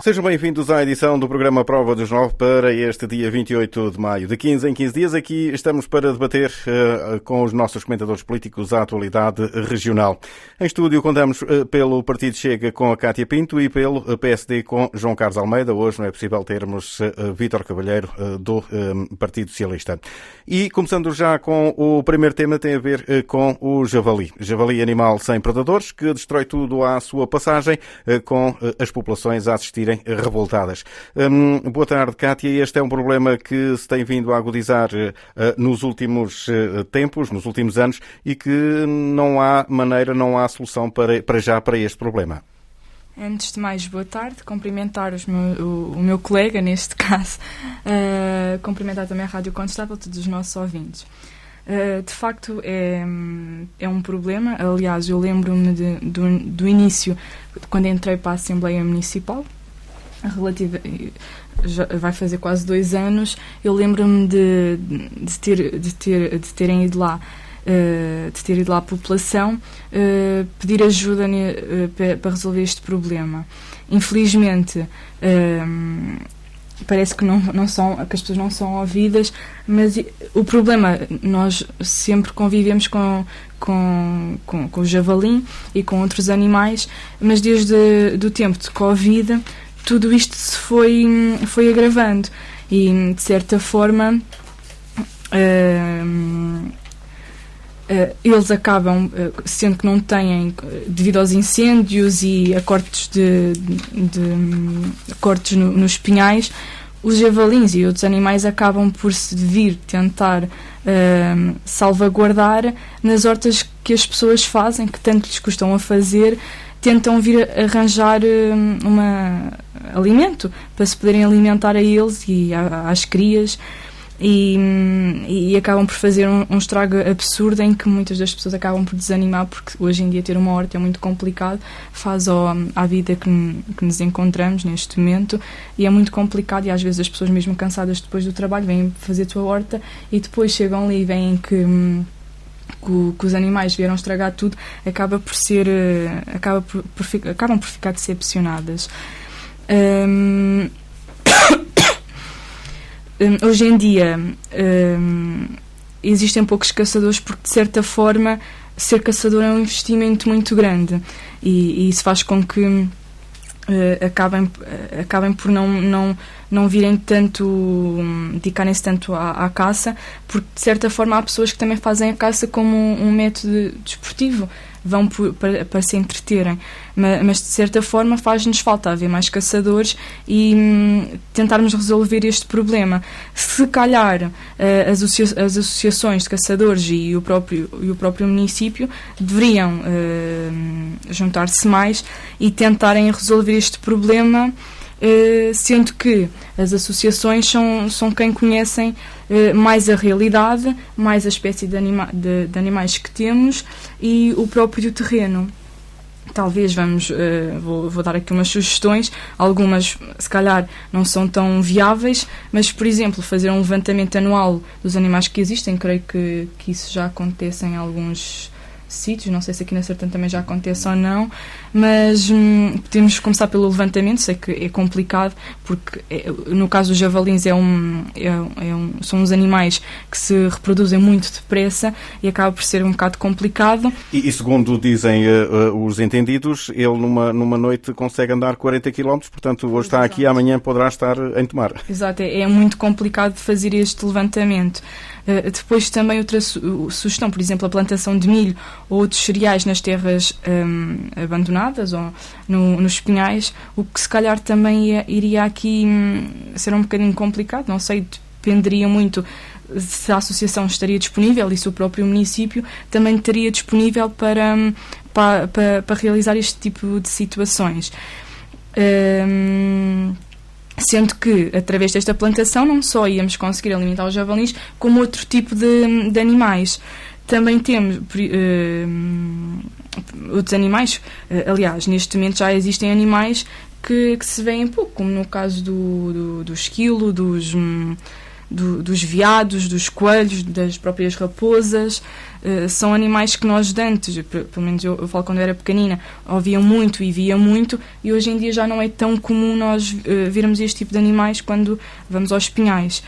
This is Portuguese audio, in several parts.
Sejam bem-vindos à edição do programa Prova dos 9 para este dia 28 de maio. De 15 em 15 dias aqui estamos para debater com os nossos comentadores políticos a atualidade regional. Em estúdio contamos pelo Partido Chega com a Cátia Pinto e pelo PSD com João Carlos Almeida. Hoje não é possível termos Vítor Cavalheiro do Partido Socialista. E começando já com o primeiro tema, tem a ver com o javali. Javali, animal sem predadores que destrói tudo à sua passagem, com as populações a assistirem revoltadas. Boa tarde, Cátia. Este é um problema que se tem vindo a agudizar nos últimos tempos, nos últimos anos, e que não há maneira, não há solução para já para este problema. Antes de mais, boa tarde. Cumprimentar o meu colega, neste caso, cumprimentar também a Rádio Contestável, todos os nossos ouvintes. De facto, é um problema. Aliás, eu lembro-me do início, quando entrei para a Assembleia Municipal, já vai fazer quase 2 anos. Eu lembro-me de terem ido lá, de ter ido lá a população pedir ajuda para resolver este problema. Infelizmente, parece que que as pessoas não são ouvidas, mas o problema, nós sempre convivemos com o javali e com outros animais, mas desde o tempo de Covid tudo isto se foi agravando e, de certa forma, eles acabam, sendo que não têm, devido aos incêndios e a cortes cortes nos pinhais, os javalins e outros animais acabam por se vir tentar salvaguardar nas hortas que as pessoas fazem, que tanto lhes custam a fazer. Tentam vir arranjar alimento para se poderem alimentar a eles e às crias, e acabam por fazer um estrago absurdo em que muitas das pessoas acabam por desanimar, porque hoje em dia ter uma horta é muito complicado, faz à vida que nos encontramos neste momento, e é muito complicado, e às vezes as pessoas mesmo cansadas depois do trabalho vêm fazer a tua horta e depois chegam ali e veem que os animais vieram estragar tudo, acabam por ficar decepcionadas. Hoje em dia existem poucos caçadores porque, de certa forma, ser caçador é um investimento muito grande, e isso faz com que acabem por não virem tanto, dedicarem-se tanto à caça, porque de certa forma há pessoas que também fazem a caça como um método desportivo, vão para se entreterem, mas de certa forma faz-nos falta haver mais caçadores e tentarmos resolver este problema. Se calhar as associações de caçadores e o próprio município deveriam juntar-se mais e tentarem resolver este problema, sendo que as associações são quem conhecem mais a realidade, mais a espécie de animais que temos e o próprio terreno. Talvez vou dar aqui umas sugestões, algumas se calhar não são tão viáveis, mas, por exemplo, fazer um levantamento anual dos animais que existem. Creio que isso já acontece em alguns sítios, não sei se aqui na Sertã também já acontece ou não, mas podemos começar pelo levantamento. Sei que é complicado, porque no caso dos javalins são uns animais que se reproduzem muito depressa e acaba por ser um bocado complicado. E segundo dizem os entendidos, ele numa noite consegue andar 40 km, portanto hoje está aqui, amanhã poderá estar em Tomar. Exato, é muito complicado fazer este levantamento. Depois também outra sugestão, por exemplo, a plantação de milho ou outros cereais nas terras abandonadas ou nos pinhais, o que se calhar também iria aqui ser um bocadinho complicado, não sei, dependeria muito se a associação estaria disponível e se o próprio município também estaria disponível para realizar este tipo de situações. Sendo que, através desta plantação, não só íamos conseguir alimentar os javalins, como outro tipo de animais. Também temos outros animais, aliás, neste momento já existem animais que se veem pouco, como no caso do esquilo, dos veados, dos coelhos, das próprias raposas. São animais que nós antes, pelo menos eu falo quando eu era pequenina, ouvia muito e via muito, e hoje em dia já não é tão comum nós virmos este tipo de animais quando vamos aos pinhais.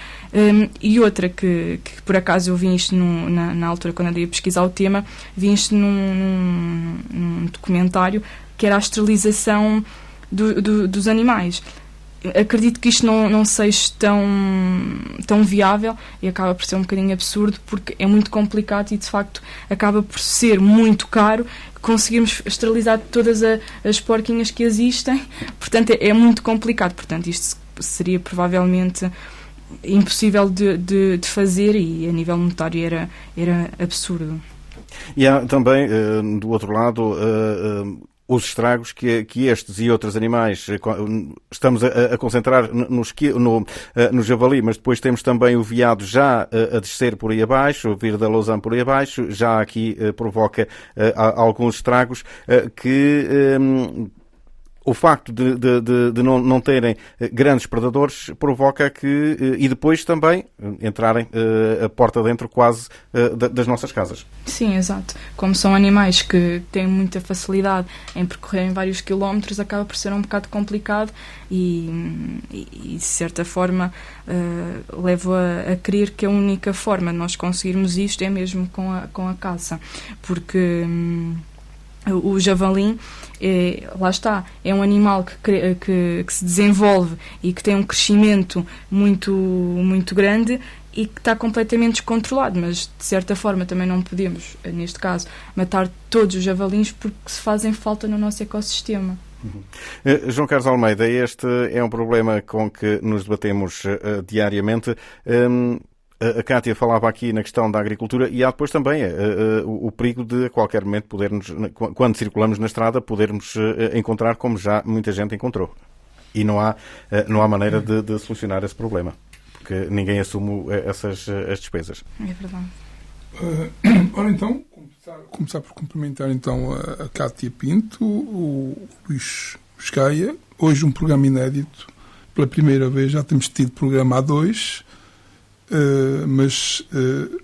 E outra que por acaso eu vi isto na altura, quando andei a pesquisar o tema, vi isto num documentário, que era a esterilização dos animais. Acredito que isto não seja tão viável e acaba por ser um bocadinho absurdo, porque é muito complicado e de facto acaba por ser muito caro conseguirmos esterilizar todas as porquinhas que existem. Portanto é muito complicado. Portanto isto seria provavelmente impossível de fazer, e a nível monetário era absurdo. E há também, do outro lado, os estragos que estes e outros animais, estamos a concentrar no javali, mas depois temos também o veado já a descer por aí abaixo, vir da Lausanne por aí abaixo, já aqui provoca alguns estragos que... O facto de não terem grandes predadores provoca que, e depois também, entrarem a porta dentro quase das nossas casas. Sim, exato. Como são animais que têm muita facilidade em percorrerem vários quilómetros, acaba por ser um bocado complicado e de certa forma, levo a crer que a única forma de nós conseguirmos isto é mesmo com a caça. Porque... o javali, lá está, é um animal que se desenvolve e que tem um crescimento muito, muito grande e que está completamente descontrolado, mas de certa forma também não podemos, neste caso, matar todos os javalins porque se fazem falta no nosso ecossistema. João Carlos Almeida, este é um problema com que nos debatemos diariamente. A Cátia falava aqui na questão da agricultura e há depois também o perigo de a qualquer momento podermos, quando circulamos na estrada, podermos encontrar como já muita gente encontrou. E não há maneira de solucionar esse problema, porque ninguém assume as despesas. É verdade. Ora então, começar por cumprimentar então a Cátia Pinto, o Luís Escaia. Hoje um programa inédito. Pela primeira vez já temos tido programa A2, mas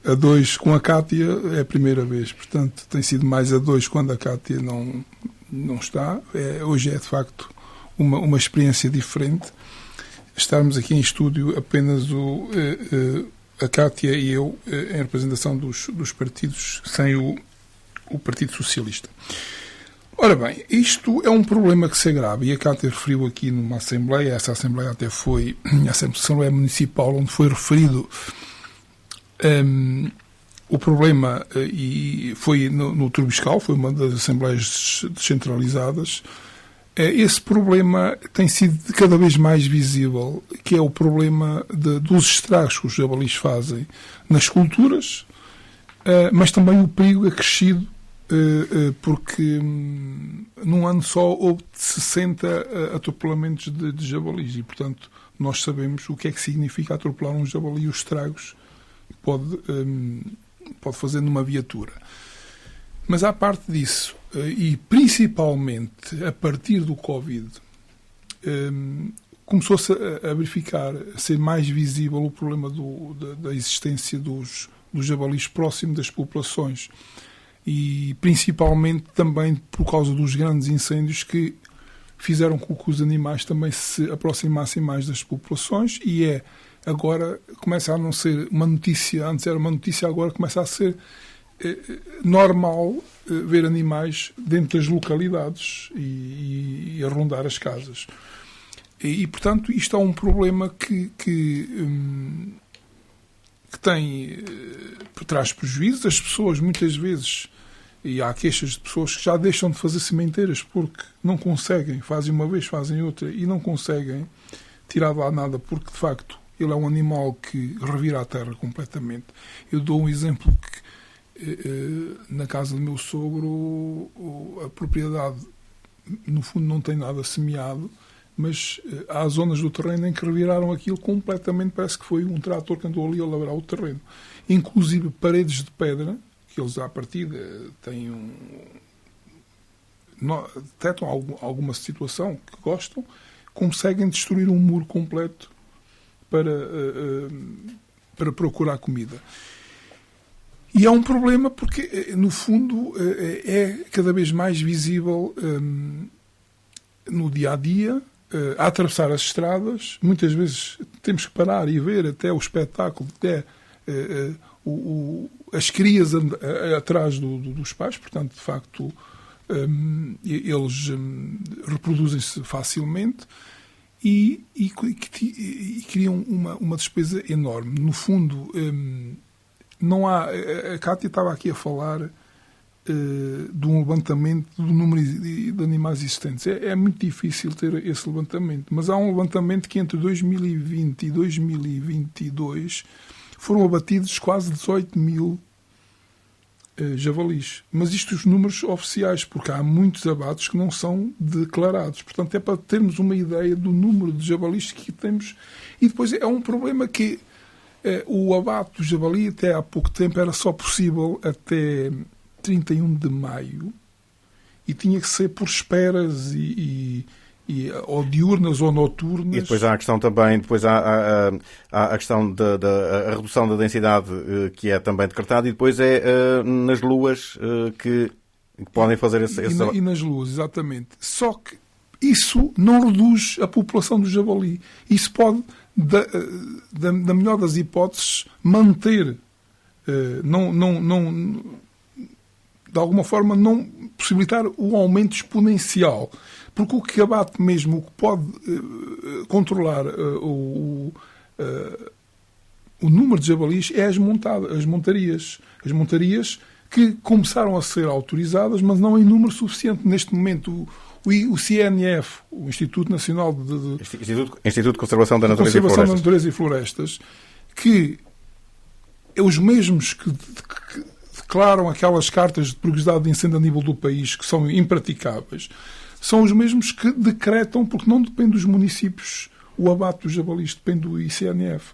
A2 com a Cátia é a primeira vez. Portanto, tem sido mais A2 quando a Cátia não está. Hoje é, de facto, uma experiência diferente. Estarmos aqui em estúdio apenas a Cátia e eu em representação dos partidos, sem o Partido Socialista. Ora bem, isto é um problema que se agrava, e a Cátia referiu aqui numa Assembleia, essa Assembleia até foi a Assembleia Municipal, onde foi referido o problema, e foi no Turbiscal, foi uma das Assembleias descentralizadas. Esse problema tem sido cada vez mais visível, que é o problema dos estragos que os javalis fazem nas culturas, mas também o perigo acrescido, porque num ano só houve 60 atropelamentos de javalis e, portanto, nós sabemos o que é que significa atropelar um javali e os estragos que pode fazer numa viatura. Mas à parte disso, e principalmente a partir do Covid, começou-se a verificar, a ser mais visível o problema da existência dos javalis próximo das populações, e principalmente também por causa dos grandes incêndios que fizeram com que os animais também se aproximassem mais das populações, e agora começa a não ser uma notícia, antes era uma notícia, agora começa a ser normal ver animais dentro das localidades e a rondar as casas. E portanto, isto é um problema que tem, traz prejuízos. As pessoas, muitas vezes, e há queixas de pessoas que já deixam de fazer sementeiras porque não conseguem, fazem uma vez, fazem outra, e não conseguem tirar de lá nada, porque, de facto, ele é um animal que revira a terra completamente. Eu dou um exemplo que, na casa do meu sogro, a propriedade, no fundo, não tem nada semeado, mas há zonas do terreno em que reviraram aquilo completamente, parece que foi um trator que andou ali a labrar o terreno. Inclusive paredes de pedra, que eles à partida têm detectam alguma situação que gostam, conseguem destruir um muro completo para procurar comida. E é um problema porque, no fundo, é cada vez mais visível no dia-a-dia, a atravessar as estradas. Muitas vezes temos que parar e ver até o espetáculo, até as crias atrás dos pais. Portanto, de facto, eles reproduzem-se facilmente e criam uma despesa enorme. No fundo, não há... A Cátia estava aqui a falar de um levantamento do número de animais existentes. É muito difícil ter esse levantamento, mas há um levantamento que entre 2020 e 2022 foram abatidos quase 18 mil javalis. Mas isto os números oficiais, porque há muitos abates que não são declarados. Portanto, é para termos uma ideia do número de javalis que temos. E depois é um problema que o abate do javali até há pouco tempo era só possível até 31 de maio e tinha que ser por esperas ou diurnas ou noturnas. E depois há a questão também, há a questão da redução da densidade que é também decretada, e depois é nas luas que podem fazer esse... E nas luas, exatamente. Só que isso não reduz a população do javali. Isso pode, da melhor das hipóteses, manter, de alguma forma, não possibilitar o aumento exponencial. Porque o que abate mesmo, o que pode controlar o número de javalis é as montarias. As montarias que começaram a ser autorizadas, mas não em número suficiente. Neste momento, o CNF, o Instituto Nacional Instituto de Conservação da Natureza e Florestas, que é os mesmos que declaram aquelas cartas de perigosidade de incêndio a nível do país que são impraticáveis, são os mesmos que decretam, porque não depende dos municípios o abate dos javalis, depende do ICNF.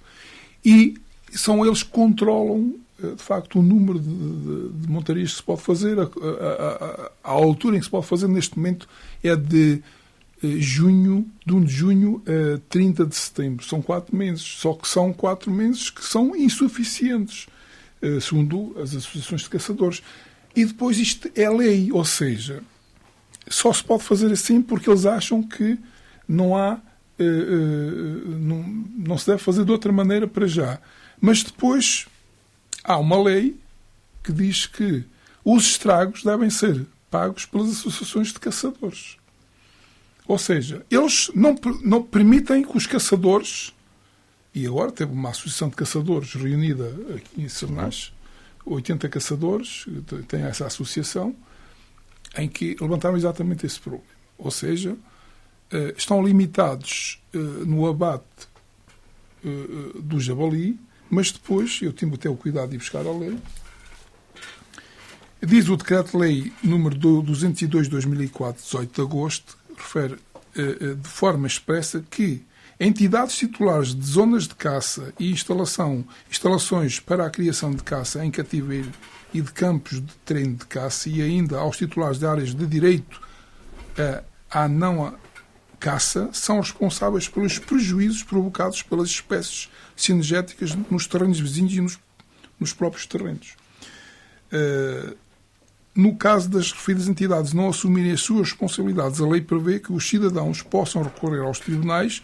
E são eles que controlam, de facto, o número de montarias que se pode fazer. A altura em que se pode fazer neste momento é de 1 de junho a 30 de setembro. São 4 meses. Só que são 4 meses que são insuficientes, segundo as associações de caçadores. E depois isto é lei, ou seja, só se pode fazer assim porque eles acham que não se deve fazer de outra maneira para já. Mas depois há uma lei que diz que os estragos devem ser pagos pelas associações de caçadores. Ou seja, eles não permitem que os caçadores, e agora teve uma associação de caçadores reunida aqui em Sernach, 80 caçadores, tem essa associação, em que levantaram exatamente esse problema. Ou seja, estão limitados no abate do javali, mas depois, eu tive até o cuidado de ir buscar a lei, diz o Decreto-Lei número 202 de 2004, 18 de agosto, refere de forma expressa que entidades titulares de zonas de caça e instalações para a criação de caça em cativeiro e de campos de treino de caça, e ainda aos titulares de áreas de direito à não caça, são responsáveis pelos prejuízos provocados pelas espécies cinegéticas nos terrenos vizinhos e nos próprios terrenos. No caso das referidas entidades não assumirem as suas responsabilidades, a lei prevê que os cidadãos possam recorrer aos tribunais,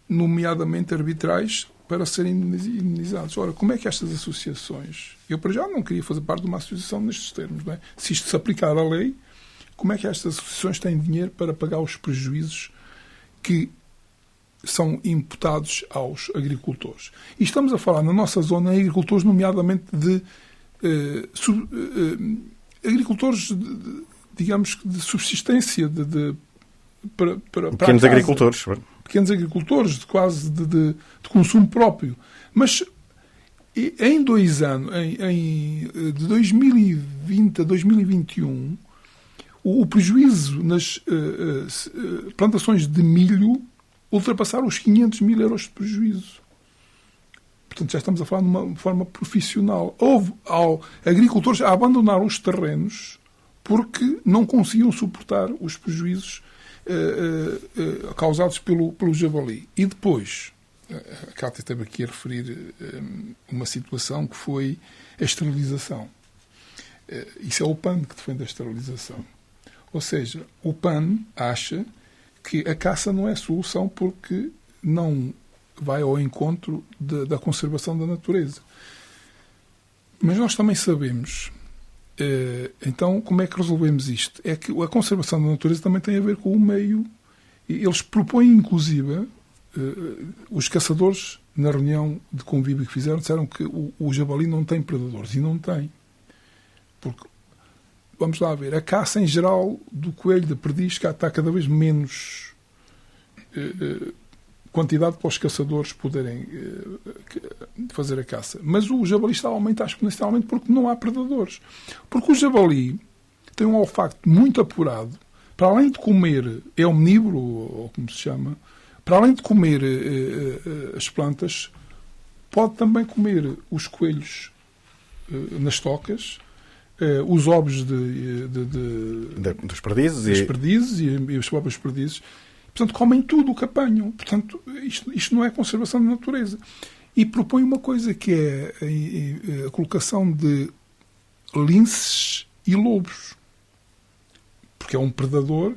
nomeadamente arbitrais, para serem indenizados. Ora, como é que estas associações... Eu, para já, não queria fazer parte de uma associação nestes termos, não é? Se isto se aplicar à lei, como é que estas associações têm dinheiro para pagar os prejuízos que são imputados aos agricultores? E estamos a falar, na nossa zona, em agricultores, nomeadamente de agricultores, digamos, de subsistência, para pequenos agricultores. Pequenos agricultores, quase de consumo próprio. Mas em 2 anos, de 2020 a 2021, o prejuízo nas plantações de milho ultrapassaram os 500 mil euros de prejuízo. Portanto, já estamos a falar de uma forma profissional. Houve agricultores a abandonar os terrenos porque não conseguiam suportar os prejuízos causados pelo javali. E depois, a Cátia esteve aqui a referir uma situação que foi a esterilização. Isso é o PAN que defende a esterilização. Ou seja, o PAN acha que a caça não é solução porque não vai ao encontro da conservação da natureza. Mas nós também sabemos, então, como é que resolvemos isto? É que a conservação da natureza também tem a ver com o meio. Eles propõem, inclusive, os caçadores, na reunião de convívio que fizeram, disseram que o javali não tem predadores. E não tem. Porque, vamos lá ver, a caça em geral do coelho, da perdiz, está cada vez menos quantidade para os caçadores poderem fazer a caça. Mas o javali está a aumentar exponencialmente porque não há predadores. Porque o javali tem um olfato muito apurado. Para além de comer, é omnívoro, ou como se chama, para além de comer as plantas, pode também comer os coelhos nas tocas, os ovos dos perdizes, e os próprios perdizes. Portanto, comem tudo o que apanham. Portanto, isto não é conservação da natureza. E propõe uma coisa que é a colocação de linces e lobos. Porque é um predador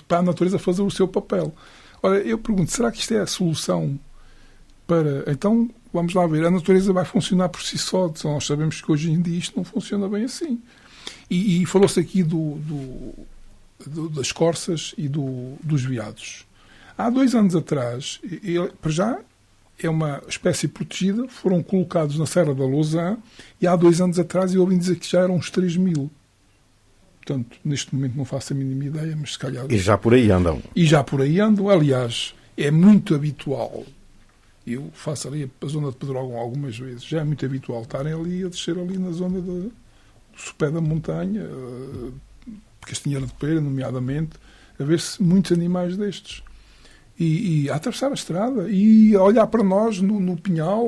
para a natureza fazer o seu papel. Ora, eu pergunto, será que isto é a solução para... Então, vamos lá ver, a natureza vai funcionar por si só. Nós sabemos que hoje em dia isto não funciona bem assim. E falou-se aqui das corças e dos veados. Há 2 anos atrás, para já é uma espécie protegida, foram colocados na Serra da Lousã, e há 2 anos atrás eu ouvi dizer que já eram uns 3.000. Portanto, neste momento não faço a mínima ideia, mas se calhar... E já por aí andam. Aliás, é muito habitual. Eu faço ali a zona de Pedrógão algumas vezes. Já é muito habitual estarem ali a descer ali na zona do sopé da montanha, Castanheira de Pera, nomeadamente, a ver-se muitos animais destes. E a atravessar a estrada e a olhar para nós no Pinhal,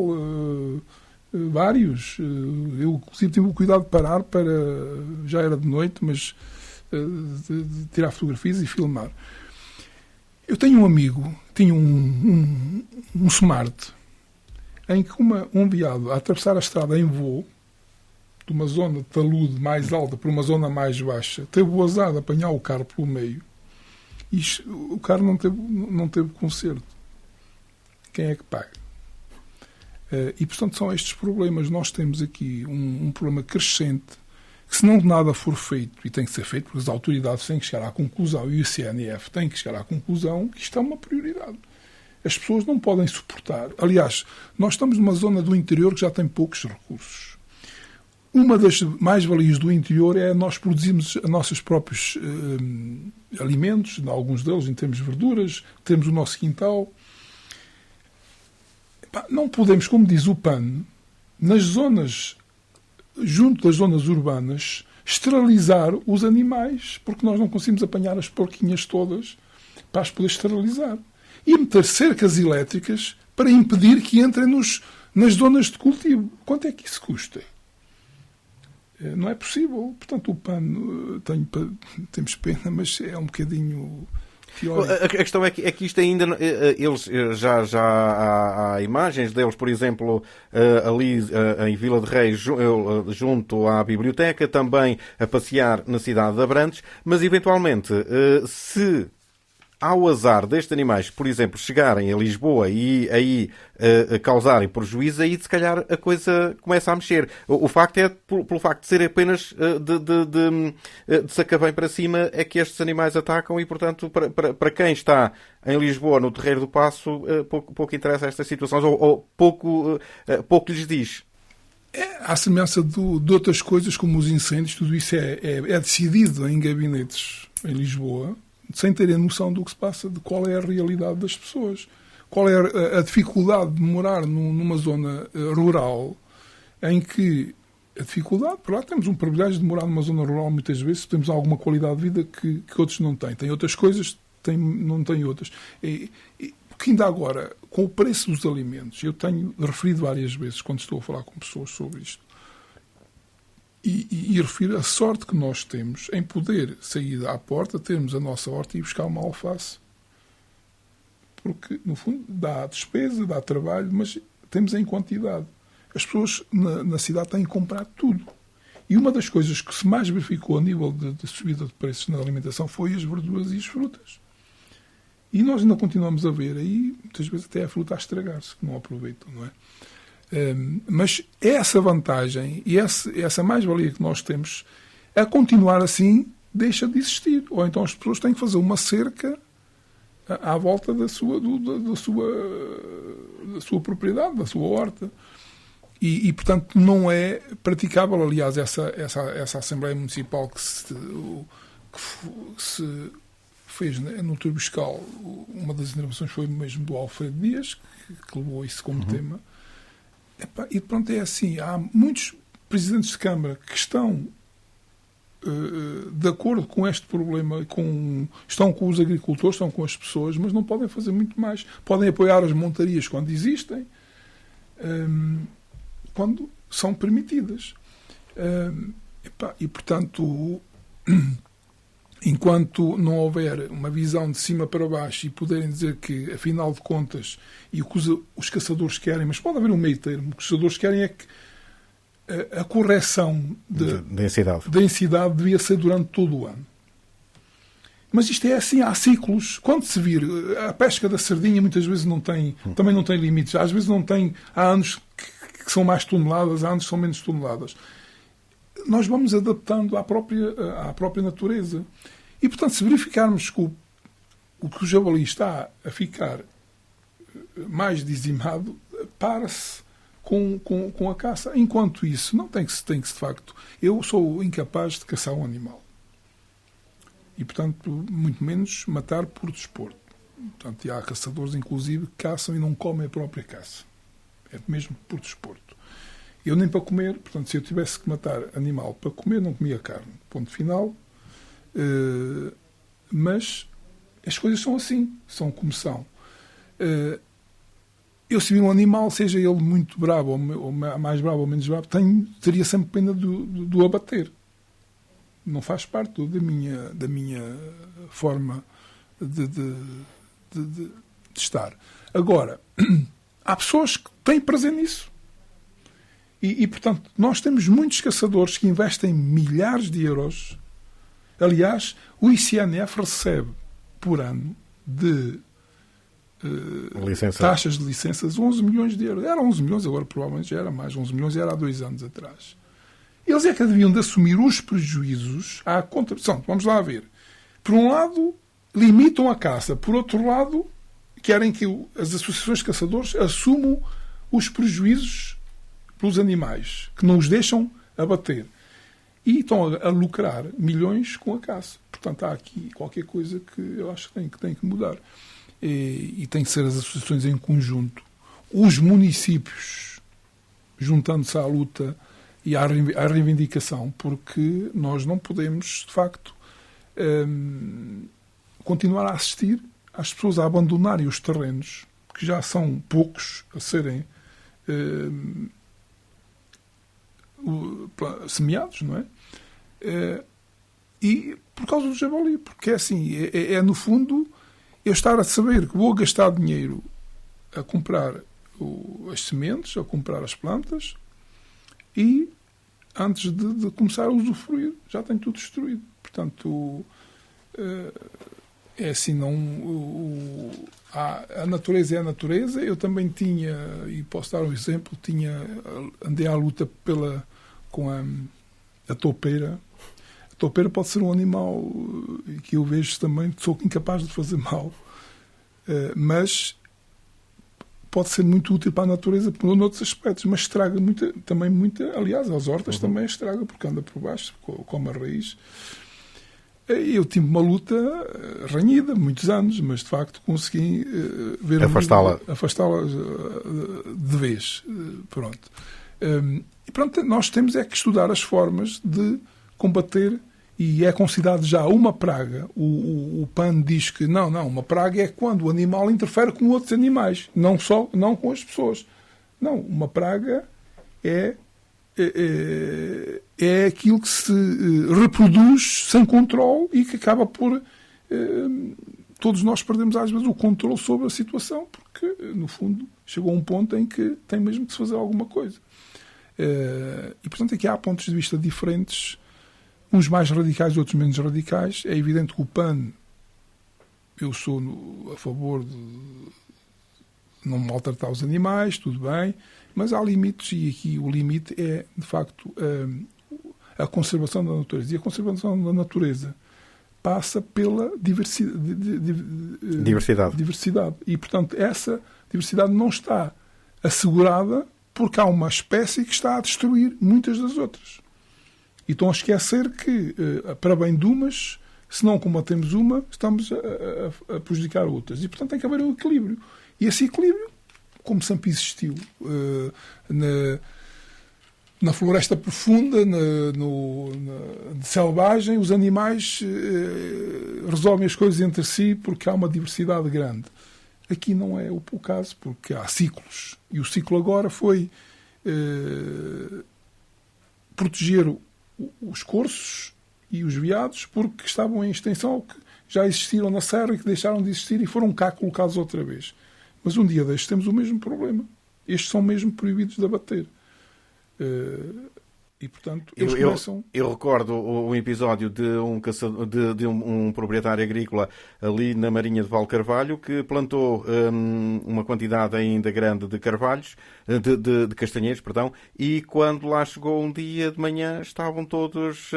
vários. Eu, inclusive, tive o cuidado de parar já era de noite, mas de tirar fotografias e filmar. Eu tenho um amigo, tinha um Smart, em que um veado, a atravessar a estrada em voo, de uma zona de talude mais alta para uma zona mais baixa, teve o azar de apanhar o carro pelo meio e o carro não teve conserto. Quem é que paga? E, portanto, são estes problemas. Nós temos aqui um problema crescente que, se não nada for feito, e tem que ser feito, porque as autoridades têm que chegar à conclusão, e o ICNF tem que chegar à conclusão que isto é uma prioridade. As pessoas não podem suportar. Aliás, nós estamos numa zona do interior que já tem poucos recursos. Uma das mais-valias do interior é nós produzirmos os nossos próprios alimentos, alguns deles em termos de verduras, temos o nosso quintal. Não podemos, como diz o PAN, nas zonas, junto das zonas urbanas, esterilizar os animais, porque nós não conseguimos apanhar as porquinhas todas para as poder esterilizar. E meter cercas elétricas para impedir que entrem nas zonas de cultivo. Quanto é que isso custa? Não é possível. Portanto, o PAN, temos pena, mas é um bocadinho pior. A questão é que isto ainda... Eles já há imagens deles, por exemplo, ali em Vila de Reis, junto à biblioteca, também a passear na cidade de Abrantes, mas eventualmente, se há o azar destes animais, por exemplo, chegarem a Lisboa e aí causarem prejuízo, aí se calhar a coisa começa a mexer. O facto é, pelo facto de ser apenas de Sacavém para cima, é que estes animais atacam e, portanto, para quem está em Lisboa, no Terreiro do Paço, pouco interessa estas situações ou pouco lhes diz. À semelhança de outras coisas, como os incêndios, tudo isso é decidido em gabinetes em Lisboa, sem terem noção do que se passa, de qual é a realidade das pessoas. Qual é a dificuldade de morar numa zona rural em que a dificuldade, por lá temos um privilégio de morar numa zona rural muitas vezes, temos alguma qualidade de vida que outros não têm. Tem outras coisas, não têm outras. Porque ainda agora, com o preço dos alimentos, eu tenho referido várias vezes quando estou a falar com pessoas sobre isto, e refiro a sorte que nós temos em poder sair à porta, termos a nossa horta e buscar uma alface porque, no fundo, dá despesa, dá trabalho, mas temos em quantidade. As pessoas na cidade têm que comprar tudo. E uma das coisas que se mais verificou a nível de subida de preços na alimentação foi as verduras e as frutas. E nós ainda continuamos a ver aí, muitas vezes até a fruta a estragar-se, que não aproveitam, não é? Mas essa vantagem e essa mais-valia que nós temos, a continuar assim, deixa de existir. Ou então as pessoas têm que fazer uma cerca à volta da sua propriedade, da sua horta. E, portanto, não é praticável. Aliás, essa Assembleia Municipal que se fez no Turbiscal, uma das intervenções foi mesmo do Alfredo Dias, que levou isso como tema. E, pronto, é assim. Há muitos presidentes de Câmara que estão de acordo com este problema, estão com os agricultores, estão com as pessoas, mas não podem fazer muito mais. Podem apoiar as montarias quando existem, quando são permitidas. E, portanto, enquanto não houver uma visão de cima para baixo e poderem dizer que, afinal de contas, e o que os caçadores querem, mas pode haver um meio termo, o que os caçadores querem é que a correção de densidade devia ser durante todo o ano. Mas isto é assim, há ciclos. Quando se vir, a pesca da sardinha muitas vezes também não tem limites. Às vezes não tem, há anos que são mais toneladas, há anos que são menos toneladas. Nós vamos adaptando à própria natureza. E, portanto, se verificarmos que o javali está a ficar mais dizimado, para-se com a caça. Enquanto isso, não tem que se de facto... Eu sou incapaz de caçar um animal. E, portanto, muito menos matar por desporto. Portanto, e há caçadores, inclusive, que caçam e não comem a própria caça. É mesmo por desporto. Eu nem para comer, portanto, se eu tivesse que matar animal para comer, não comia carne. Ponto final. Mas as coisas são assim, são como são. Eu, se vir um animal, seja ele muito bravo, ou mais bravo ou menos bravo, teria sempre pena do abater. Não faz parte da minha forma de estar. Agora, há pessoas que têm prazer nisso. E, portanto, nós temos muitos caçadores que investem milhares de euros. Aliás, o ICNF recebe, por ano, de taxas de licenças, 11 milhões de euros. Era 11 milhões, agora provavelmente já era mais. 11 milhões era há 2 anos atrás. Eles é que deviam de assumir os prejuízos à contribuição. Vamos lá ver. Por um lado, limitam a caça. Por outro lado, querem que as associações de caçadores assumam os prejuízos pelos animais, que não os deixam abater. E estão a lucrar milhões com a caça. Portanto, há aqui qualquer coisa que eu acho que tem que mudar. E tem que ser as associações em conjunto. Os municípios juntando-se à luta e à reivindicação, porque nós não podemos, de facto, continuar a assistir às pessoas a abandonarem os terrenos, que já são poucos, a serem semeados, não é? E por causa do javali, porque é assim, no fundo, eu estar a saber que vou gastar dinheiro a comprar as sementes, a comprar as plantas, e antes de começar a usufruir, já tenho tudo destruído. Portanto, é assim, a natureza é a natureza. Eu também tinha, e posso dar um exemplo, andei à luta com a toupeira. A toupeira pode ser um animal que eu vejo também, sou incapaz de fazer mal, mas pode ser muito útil para a natureza por outros aspectos, mas estraga também muita, aliás, as hortas também estraga, porque anda por baixo, come a raiz. Eu tive uma luta ranhida, muitos anos, mas de facto consegui ver afastá-la de vez. Pronto. E pronto, nós temos que estudar as formas de combater, e é considerado já uma praga. O PAN diz que não, uma praga é quando o animal interfere com outros animais, não com as pessoas. Não, uma praga é aquilo que se reproduz sem controle e que acaba por todos nós perdemos às vezes o controle sobre a situação, porque, no fundo, chegou a um ponto em que tem mesmo de se fazer alguma coisa. E, portanto, aqui há pontos de vista diferentes, uns mais radicais, outros menos radicais. É evidente que o PAN, eu sou a favor de não maltratar os animais, tudo bem, mas há limites, e aqui o limite é, de facto, a conservação da natureza. E a conservação da natureza passa pela diversidade. E, portanto, essa diversidade não está assegurada porque há uma espécie que está a destruir muitas das outras. E estão a esquecer que, para bem de umas, se não combatemos uma, estamos a prejudicar outras. E, portanto, tem que haver um equilíbrio. E esse equilíbrio, como sempre existiu na floresta profunda, de selvagem, os animais resolvem as coisas entre si porque há uma diversidade grande. Aqui não é o caso, porque há ciclos. E o ciclo agora foi proteger os corços e os veados porque estavam em extensão, que já existiram na serra e que deixaram de existir e foram cá colocados outra vez. Mas um dia destes temos o mesmo problema. Estes são mesmo proibidos de abater. E, portanto, eles começam... Eu recordo um episódio de um proprietário agrícola ali na Marinha de Valcarvalho que plantou uma quantidade ainda grande de carvalhos, de castanheiros, perdão, e quando lá chegou um dia de manhã estavam todos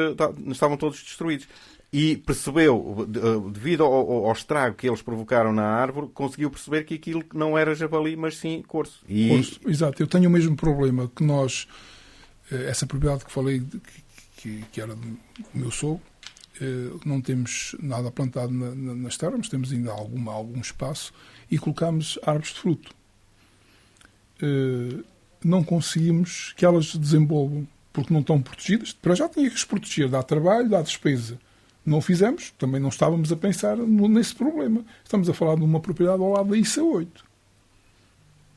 destruídos. E percebeu, devido ao estrago que eles provocaram na árvore, conseguiu perceber que aquilo não era javali, mas sim corso. Corso, exato. Eu tenho o mesmo problema que nós, essa propriedade que falei, que era do meu sogro, não temos nada plantado nas terras, mas temos ainda algum espaço, e colocámos árvores de fruto. Não conseguimos que elas desenvolvam, porque não estão protegidas. Para já tinha que as proteger, dá trabalho, dá despesa. Não o fizemos, também não estávamos a pensar nesse problema. Estamos a falar de uma propriedade ao lado da ISA 8.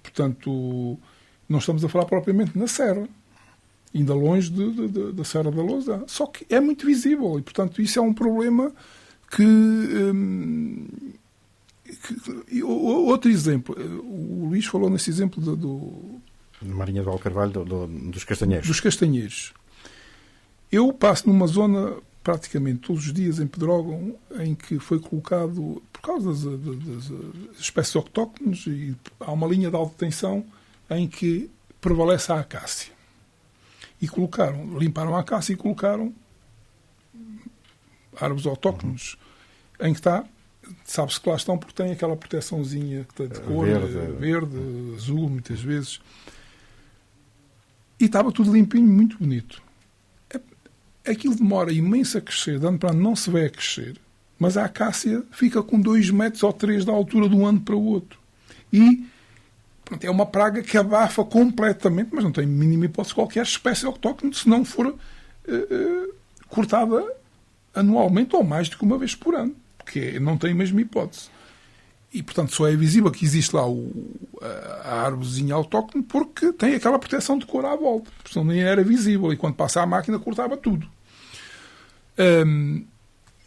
Portanto, não estamos a falar propriamente na serra, ainda longe da Serra da Lousã. Só que é muito visível e, portanto, isso é um problema que... outro exemplo, o Luís falou nesse exemplo Marinha de Valcarvalho, dos castanheiros. Dos castanheiros. Eu passo numa zona... praticamente todos os dias em Pedrógão, em que foi colocado, por causa das espécies autóctones, e há uma linha de alta tensão em que prevalece a acácia. E limparam a acácia e colocaram árvores autóctones, em que sabe-se que lá estão porque tem aquela proteçãozinha que está de cor verde, azul, muitas vezes. E estava tudo limpinho, muito bonito. Aquilo demora imenso a crescer, de ano para ano não se vê a crescer, mas a acácia fica com 2 metros ou 3 da altura de um ano para o outro. E pronto, é uma praga que abafa completamente, mas não tem mínima hipótese qualquer espécie autóctone se não for cortada anualmente ou mais do que uma vez por ano, porque não tem a mesma hipótese. E, portanto, só é visível que existe lá a árvorezinha autóctone porque tem aquela proteção de cor à volta. Senão nem era visível. E quando passa a máquina, cortava tudo.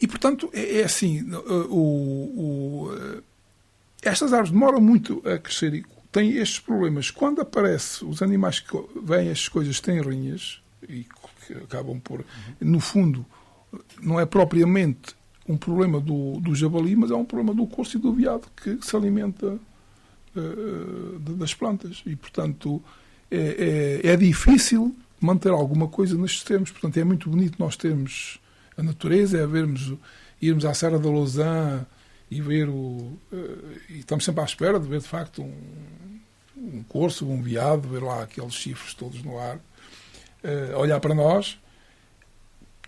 E, portanto, é assim. Estas árvores demoram muito a crescer e têm estes problemas. Quando aparecem os animais que veem estas coisas, têm rinhas e que acabam por... No fundo, não é propriamente um problema do javali, mas é um problema do corso e do veado que se alimenta das plantas. E, portanto, é difícil manter alguma coisa nestes termos. Portanto, é muito bonito nós termos a natureza, irmos à Serra da Lousã e ver e estamos sempre à espera de ver, de facto, um corso, um veado, ver lá aqueles chifres todos no ar, olhar para nós.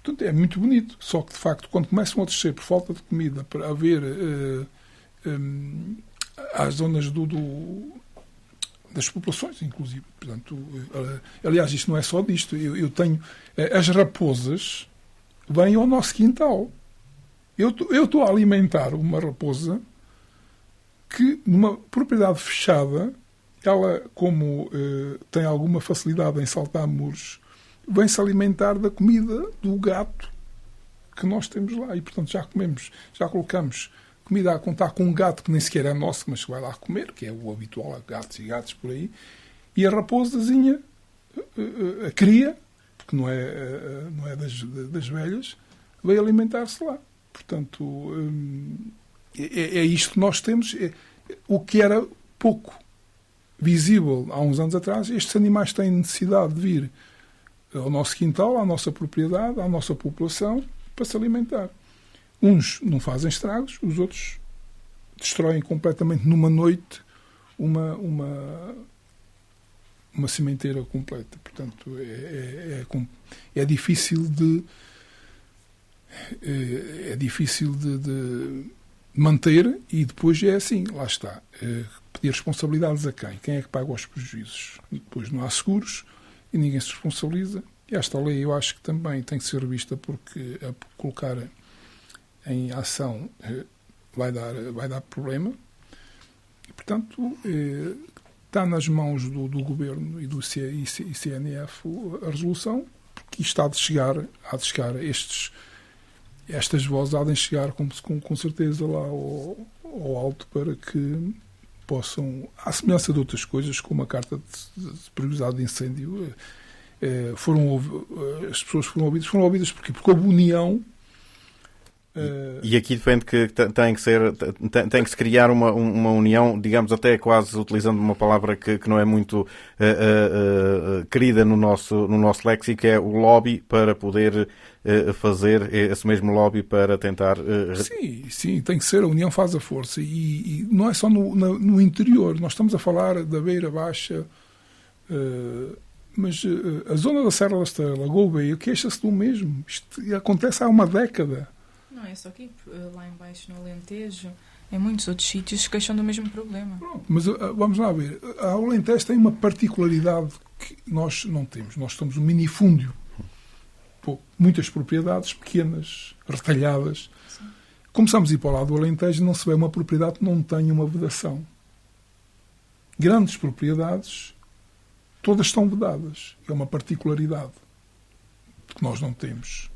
Portanto, é muito bonito. Só que, de facto, quando começam a descer por falta de comida, para haver às zonas das populações, inclusive. Portanto, aliás, isto não é só disto. Eu tenho... As raposas vêm ao nosso quintal. Eu estou a alimentar uma raposa que, numa propriedade fechada, ela, como tem alguma facilidade em saltar muros, vem-se alimentar da comida do gato que nós temos lá. E, portanto, já colocamos comida a contar com um gato que nem sequer é nosso, mas que vai lá comer, que é o habitual, há gatos e gatos por aí, e a raposazinha, a cria, porque não é das velhas, veio alimentar-se lá. Portanto, é isto que nós temos. O que era pouco visível há uns anos atrás, estes animais têm necessidade de vir ao nosso quintal, à nossa propriedade, à nossa população, para se alimentar. Uns não fazem estragos, os outros destroem completamente numa noite uma sementeira completa. Portanto, é difícil de manter, e depois é assim, lá está. Pedir responsabilidades a quem? Quem é que paga os prejuízos? Depois não há seguros e ninguém se responsabiliza. E esta lei eu acho que também tem que ser revista, porque a colocar em ação vai dar problema. E, portanto, está nas mãos do Governo e do ICNF a resolução, porque isto há de chegar estas vozes há de chegar com certeza lá ao alto, para que possam, à semelhança de outras coisas, como a carta de perigosidade de incêndio, as pessoas foram ouvidas porquê? Porque houve união. E aqui defende que tem que se criar uma união, digamos, até quase utilizando uma palavra que não é muito querida no nosso léxico, é o lobby, para poder fazer esse mesmo lobby para tentar... Sim, tem que ser. A união faz a força. E não é só no interior. Nós estamos a falar da Beira Baixa, mas a zona da Serra da Estrela, Gouveia, queixa-se do mesmo. Isto acontece há uma década. Não é só aqui, lá em baixo no Alentejo, em muitos outros sítios se queixam do mesmo problema. Pronto, mas vamos lá ver. A Alentejo tem uma particularidade que nós não temos. Nós somos um minifúndio. Muitas propriedades pequenas, retalhadas. Sim. Começamos a ir para o lado do Alentejo e não se vê uma propriedade que não tenha uma vedação. Grandes propriedades, todas estão vedadas. É uma particularidade que nós não temos.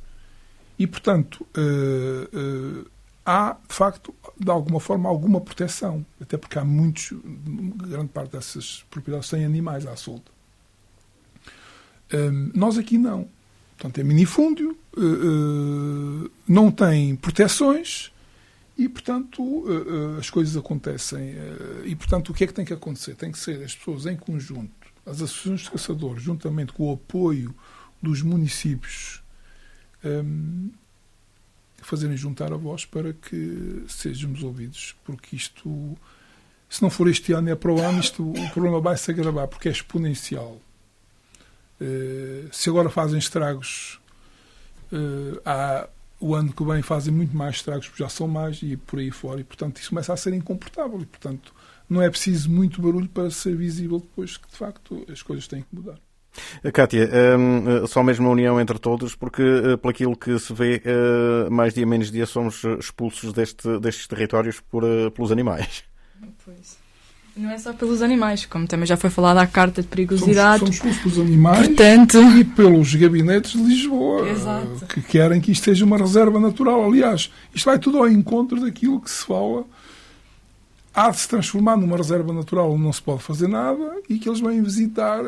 E, portanto, há, de facto, de alguma forma, alguma proteção. Até porque há grande parte dessas propriedades têm animais à solta. Nós aqui não. Portanto, é minifúndio, não tem proteções e, portanto, as coisas acontecem. E, portanto, o que é que tem que acontecer? Tem que ser as pessoas em conjunto, as associações de caçadores, juntamente com o apoio dos municípios, fazerem juntar a voz para que sejamos ouvidos, porque isto, se não for este ano, é para o ano, o problema vai se agravar, porque é exponencial. Se agora fazem estragos, o ano que vem fazem muito mais estragos, porque já são mais, e por aí fora, e portanto isso começa a ser incomportável, e portanto não é preciso muito barulho para ser visível depois que de facto as coisas têm que mudar. Cátia, só mesmo a união entre todos, porque pelo aquilo que se vê, mais dia menos dia somos expulsos destes territórios pelos animais. Pois. Não é só pelos animais, como também já foi falado à carta de perigosidade. Somos expulsos pelos animais, portanto... e pelos gabinetes de Lisboa. Exato. Que querem que isto seja uma reserva natural. Aliás, isto vai tudo ao encontro daquilo que se fala. Há de se transformar numa reserva natural onde não se pode fazer nada, e que eles vêm visitar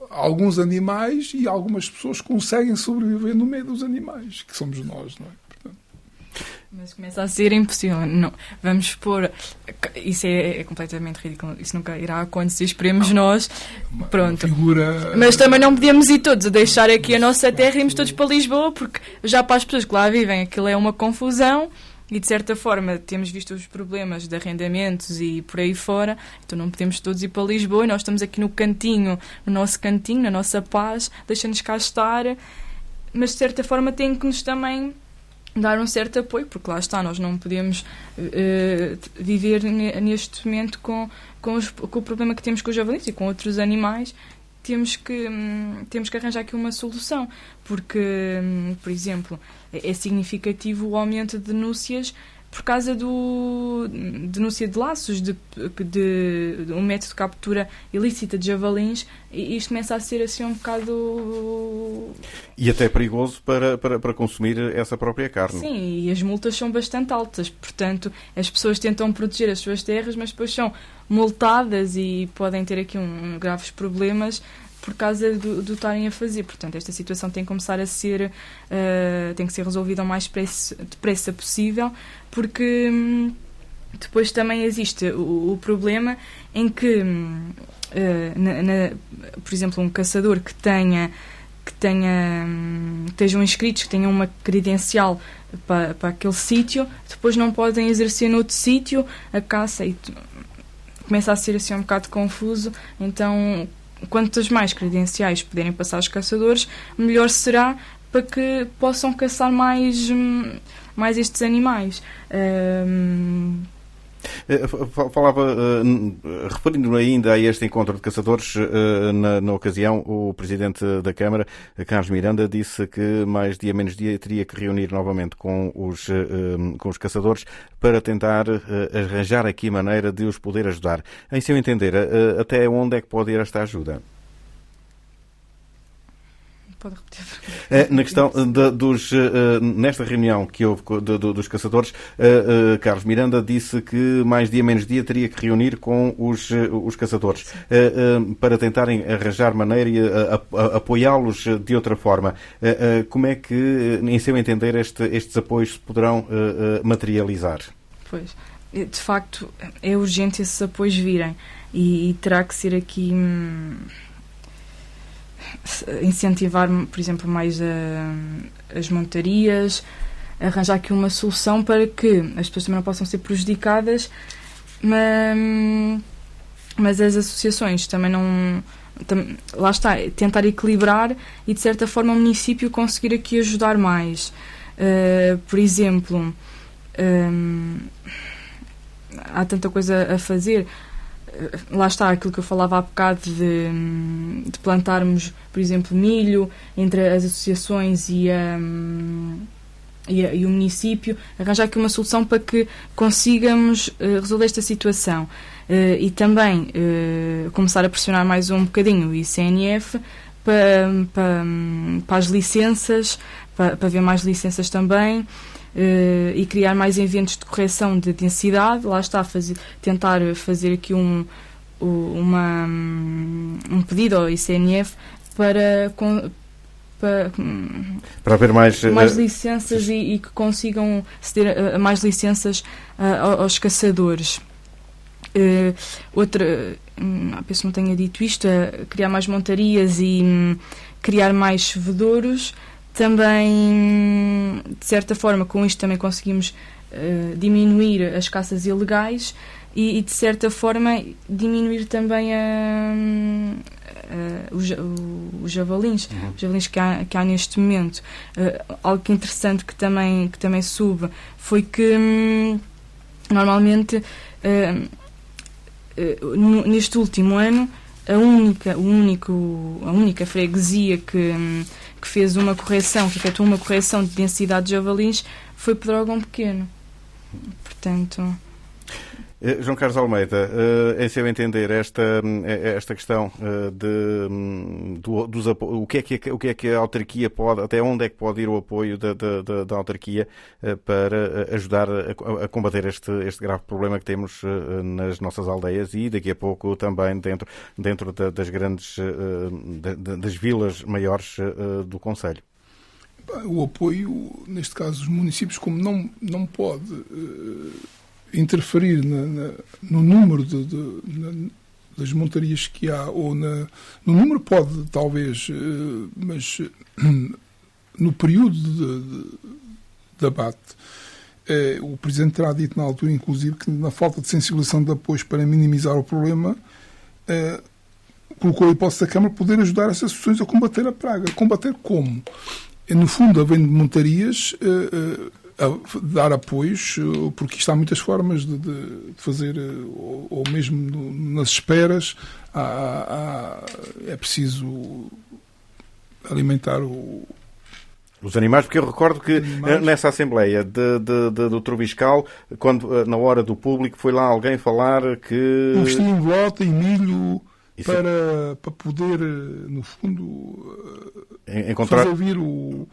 alguns animais, e algumas pessoas conseguem sobreviver no meio dos animais, que somos nós, não é? Portanto... Mas começa a ser impossível. Não, vamos expor... Isso é completamente ridículo. Isso nunca irá acontecer. Esperemos nós. Pronto. Mas também não podemos ir todos a deixar aqui a nossa terra e irmos todos para Lisboa, porque já para as pessoas que lá vivem aquilo é uma confusão. E, de certa forma, temos visto os problemas de arrendamentos e por aí fora, então não podemos todos ir para Lisboa, e nós estamos aqui no cantinho, no nosso cantinho, na nossa paz, deixa-nos cá estar, mas, de certa forma, tem que nos também dar um certo apoio, porque lá está, nós não podemos viver neste momento com o problema que temos com os javalis e com outros animais. Temos que arranjar aqui uma solução, porque, por exemplo, é significativo o aumento de denúncias por causa do denúncia de laços, de um método de captura ilícita de javalins, e isto começa a ser assim um bocado... E até perigoso para consumir essa própria carne. Sim, e as multas são bastante altas, portanto as pessoas tentam proteger as suas terras, mas depois são multadas e podem ter aqui graves problemas por causa do estarem a fazer. Portanto, esta situação tem que começar a ser tem que ser resolvida o mais depressa possível, porque depois também existe o problema em que por exemplo, um caçador que estejam inscritos, que tenham uma credencial para aquele sítio, depois não podem exercer noutro sítio a caça, e começa a ser assim um bocado confuso. Então, quantas mais credenciais puderem passar aos caçadores, melhor será, para que possam caçar mais estes animais. Falava, referindo ainda a este encontro de caçadores, na ocasião, o Presidente da Câmara, Carlos Miranda, disse que mais dia menos dia teria que reunir novamente com os caçadores para tentar arranjar aqui maneira de os poder ajudar. Em seu entender, até onde é que pode ir esta ajuda? Pode repetir. Na questão nesta reunião que houve dos caçadores, Carlos Miranda disse que mais dia menos dia teria que reunir com os caçadores para tentarem arranjar maneira e apoiá-los de outra forma. Como é que, em seu entender, estes apoios se poderão materializar? Pois, de facto, é urgente esses apoios virem, e terá que ser aqui... incentivar, por exemplo, mais as montarias, arranjar aqui uma solução para que as pessoas também não possam ser prejudicadas, mas as associações também não... lá está, tentar equilibrar e, de certa forma, o município conseguir aqui ajudar mais. Por exemplo, há tanta coisa a fazer. Lá está aquilo que eu falava há bocado de plantarmos, por exemplo, milho entre as associações e o município, arranjar aqui uma solução para que consigamos resolver esta situação, e também começar a pressionar mais um bocadinho o ICNF para as licenças, para ver mais licenças também. E criar mais eventos de correção de densidade. Lá está, tentar fazer aqui um pedido ao ICNF para haver mais licenças e que consigam ceder mais licenças aos caçadores. Penso que não tenha dito isto, criar mais montarias e criar mais chovedouros. Também, de certa forma, com isto também conseguimos diminuir as caças ilegais e, de certa forma, diminuir também os javalins, os javalins que há neste momento. Algo que interessante que também soube foi que, normalmente, neste último ano, a única freguesia que fez uma correção, que efetuou uma correção de densidade de javalins, foi Pedrógão Pequeno. Portanto... João Carlos Almeida, em seu entender, esta questão o que é que a autarquia pode, até onde é que pode ir o apoio da autarquia para ajudar a combater este grave problema que temos nas nossas aldeias e daqui a pouco também dentro das grandes das vilas maiores do concelho? O apoio, neste caso, os municípios, como não pode interferir no número das montarias que há, ou no número pode, talvez, mas no período de abate, o Presidente terá dito na altura, inclusive, que na falta de sensibilização de apoios para minimizar o problema, colocou a hipótese da Câmara poder ajudar essas associações a combater a praga. Combater como? No fundo, havendo montarias, a dar apoios, porque isto há muitas formas de fazer, ou mesmo nas esperas, é preciso alimentar Os animais, porque eu recordo que nessa Assembleia do Troviscal, quando, na hora do público, foi lá alguém falar que... Investir em volta, em milho, para poder, no fundo, encontrar... fazer vir o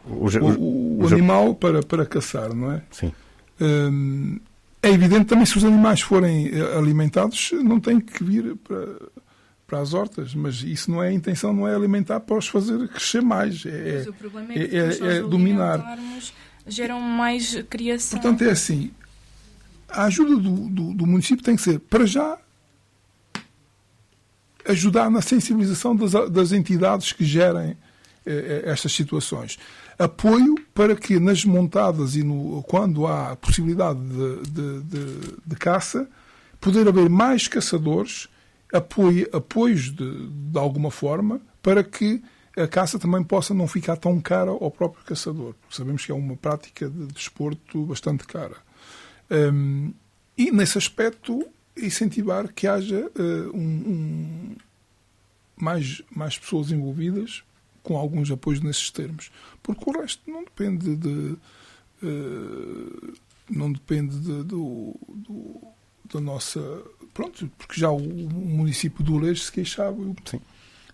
animal para caçar, não é? Sim. É evidente também, se os animais forem alimentados, não têm que vir para as hortas, mas isso não é a intenção, não é alimentar para os fazer crescer mais, Mas o problema é que dominar. Geram mais criação. Portanto, é assim, a ajuda do município tem que ser, para já, ajudar na sensibilização das entidades que gerem estas situações. Apoio para que nas montadas e quando há possibilidade de caça, poder haver mais caçadores, apoios de alguma forma, para que a caça também possa não ficar tão cara ao próprio caçador. Porque sabemos que é uma prática de desporto bastante cara. E, nesse aspecto, incentivar que haja mais pessoas envolvidas, com alguns apoios nesses termos. Porque o resto não depende da nossa... Pronto, porque já o município de Oleiros se queixava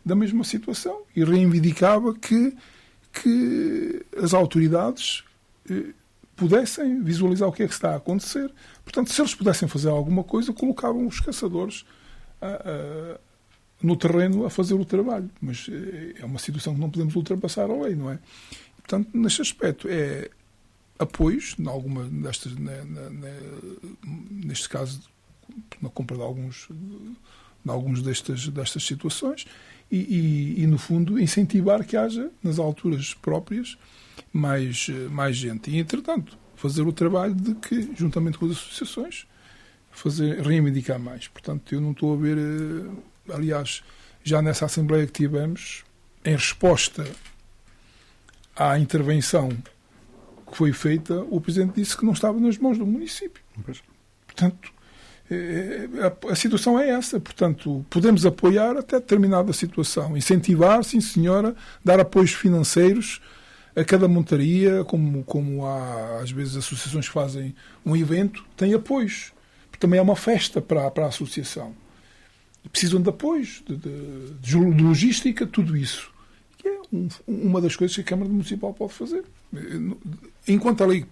da mesma situação e reivindicava que as autoridades pudessem visualizar o que é que está a acontecer. Portanto, se eles pudessem fazer alguma coisa, colocavam os caçadores no terreno a fazer o trabalho. Mas é uma situação que não podemos ultrapassar a lei, não é? E, portanto, neste aspecto, é apoios, em alguma destas, neste caso, na compra de alguns destas situações e, no fundo, incentivar que haja, nas alturas próprias, mais gente. E, entretanto, fazer o trabalho de que, juntamente com as associações, reivindicar mais. Portanto, eu não estou a ver... Aliás, já nessa Assembleia que tivemos, em resposta à intervenção que foi feita, o Presidente disse que não estava nas mãos do município. Portanto, a situação é essa. Portanto, podemos apoiar até determinada situação. Incentivar, sim senhora, dar apoios financeiros a cada montaria, como há, às vezes, associações que fazem um evento, têm apoios. Porque também é uma festa para a associação. Precisam de apoios, de logística, tudo isso. Que é uma das coisas que a Câmara Municipal pode fazer. Enquanto a lei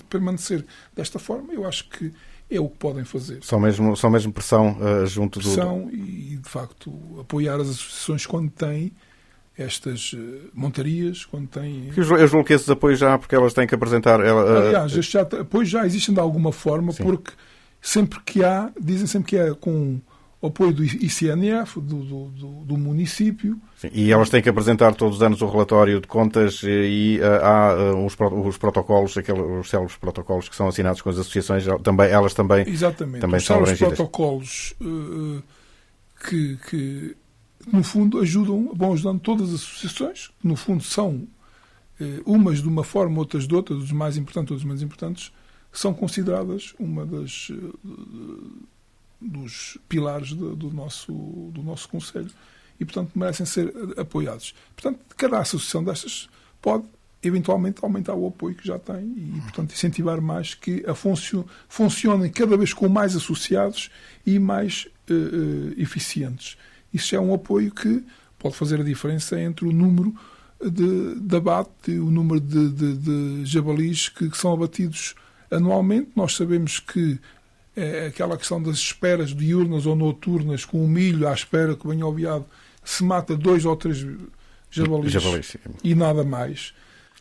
permanecer desta forma, eu acho que é o que podem fazer. Só mesmo pressão junto pressão e, de facto, apoiar as associações quando têm estas montarias, quando têm... Eu julgo que esses apoios já, porque elas têm que apresentar... Aliás, estes apoios já existem de alguma forma, sim, porque dizem sempre que é com o apoio do ICNF, do município. Sim, e elas têm que apresentar todos os anos o relatório de contas e há os protocolos, os célebres protocolos que são assinados com as associações, elas também, exatamente, também os são abrangidas. Os protocolos que, no fundo, vão ajudando todas as associações, que, no fundo, são umas de uma forma, outras de outra, dos mais importantes, outros menos importantes, são consideradas uma dos pilares do nosso Conselho e, portanto, merecem ser apoiados. Portanto, cada associação destas pode, eventualmente, aumentar o apoio que já tem e, portanto, incentivar mais que funcionem cada vez com mais associados e mais eficientes. Isso é um apoio que pode fazer a diferença entre o número de abate, o número de jabalis que são abatidos anualmente. Nós sabemos que aquela questão das esperas diurnas ou noturnas, com o milho à espera que venha ao veado, se mata 2 ou 3 jabalis e nada mais.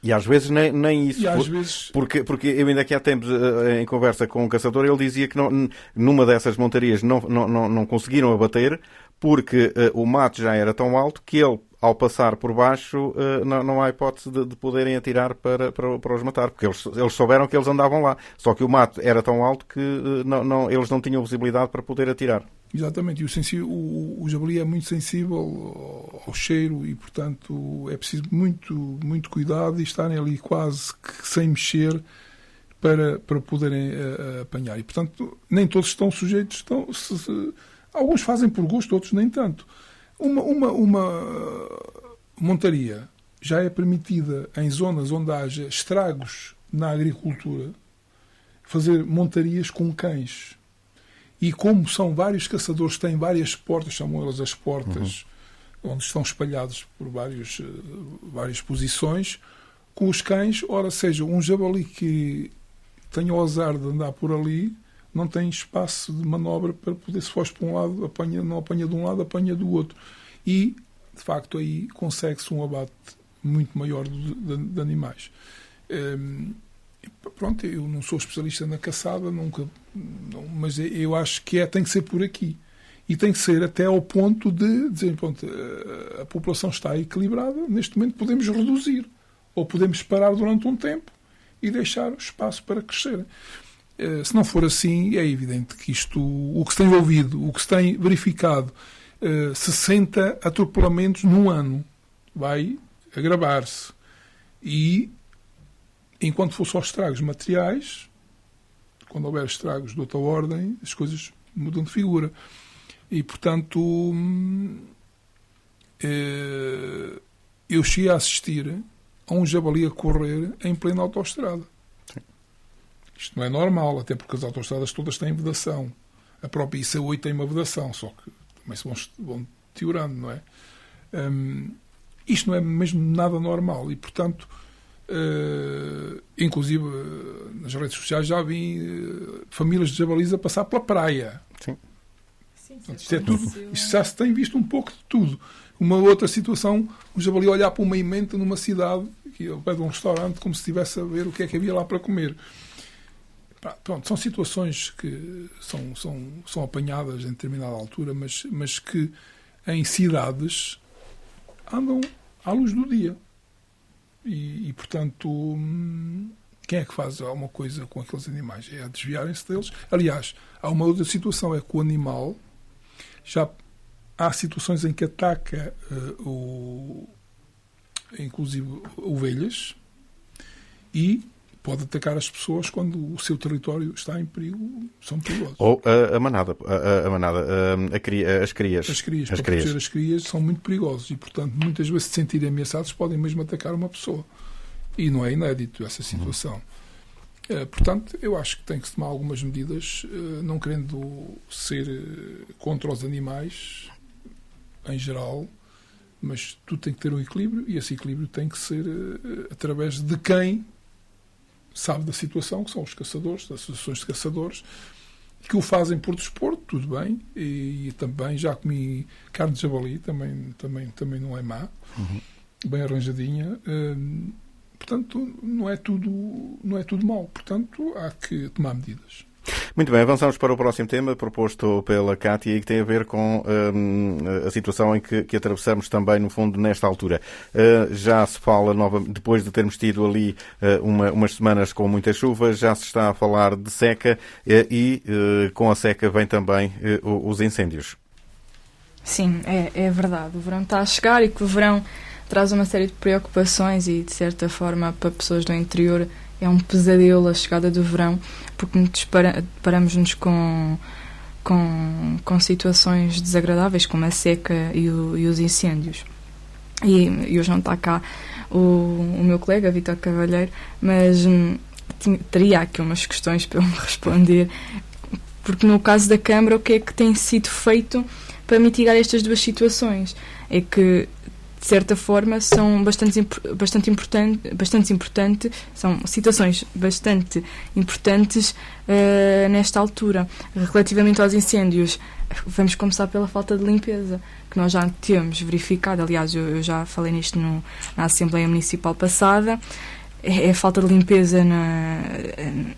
E às vezes nem isso. Vezes... Porque eu ainda aqui há tempos, em conversa com um caçador, ele dizia que numa dessas montarias não conseguiram abater porque o mato já era tão alto que ele, ao passar por baixo, não há hipótese de poderem atirar para os matar, porque eles souberam que eles andavam lá. Só que o mato era tão alto que eles não tinham visibilidade para poder atirar. Exatamente, e o jabali é muito sensível ao cheiro e, portanto, é preciso muito cuidado e estarem ali quase que sem mexer para poderem apanhar. E, portanto, nem todos estão sujeitos. Alguns fazem por gosto, outros nem tanto. Uma montaria já é permitida em zonas onde haja estragos na agricultura fazer montarias com cães. E como são vários caçadores, têm várias portas, chamam elas as portas, onde estão espalhados por várias posições, com os cães, ora seja, um javali que tenha o azar de andar por ali, não tem espaço de manobra para poder, se foge para um lado, não apanha de um lado, apanha do outro. E, de facto, aí consegue-se um abate muito maior de animais. Pronto, eu não sou especialista na caçada, mas eu acho que tem que ser por aqui. E tem que ser até ao ponto de dizer, pronto, a população está equilibrada, neste momento podemos reduzir. Ou podemos parar durante um tempo e deixar espaço para crescer. Se não for assim, é evidente que o que se tem ouvido, o que se tem verificado, 60 atropelamentos num ano, vai agravar-se. E, enquanto for só estragos materiais, quando houver estragos de outra ordem, as coisas mudam de figura. E, portanto, eu cheguei a assistir a um javali a correr em plena autoestrada. Sim. Isto não é normal, até porque as autoestradas todas têm vedação. A própria IC8 tem uma vedação, só que também se vão teorando, não é? Isto não é mesmo nada normal e, portanto, inclusive nas redes sociais já vi famílias de javalis a passar pela praia. Sim. Portanto, isto já se tem visto um pouco de tudo. Uma outra situação, um javali olhar para uma emenda numa cidade, ao pé de um restaurante, como se estivesse a ver o que é que havia lá para comer. Pronto, são situações que são apanhadas em determinada altura, mas que em cidades andam à luz do dia. E portanto, quem é que faz alguma coisa com aqueles animais? É a desviarem-se deles. Aliás, há uma outra situação, é que o animal já há situações em que ataca inclusive ovelhas e pode atacar as pessoas quando o seu território está em perigo, são perigosos. Ou a manada, as crias. As crias, para proteger as crias, são muito perigosos e, portanto, muitas vezes, se sentirem ameaçados, podem mesmo atacar uma pessoa. E não é inédito essa situação. Portanto, eu acho que tem que se tomar algumas medidas, não querendo ser contra os animais, em geral, mas tudo tem que ter um equilíbrio e esse equilíbrio tem que ser através de quem sabe da situação, que são os caçadores, das associações de caçadores, que o fazem por desporto, tudo bem, e também já comi carne de javali, também não é má, bem arranjadinha. Portanto, não é tudo mau. Portanto, há que tomar medidas. Muito bem, avançamos para o próximo tema proposto pela Cátia e que tem a ver com a situação em que atravessamos também, no fundo, nesta altura. Já se fala, depois de termos tido ali umas semanas com muita chuva, já se está a falar de seca e com a seca vem também os incêndios. Sim, é verdade. O verão está a chegar e que o verão traz uma série de preocupações e, de certa forma, para pessoas do interior é um pesadelo a chegada do verão, porque deparamos-nos com situações desagradáveis, como a seca e os incêndios. E hoje não está cá o meu colega, Vítor Cavalheiro, mas teria aqui umas questões para ele me responder, porque no caso da Câmara, o que é que tem sido feito para mitigar estas duas situações? É que, de certa forma, são bastante importantes, são situações bastante importantes nesta altura. Relativamente aos incêndios, vamos começar pela falta de limpeza, que nós já temos verificado. Aliás, eu já falei nisto na Assembleia Municipal passada. É a falta de limpeza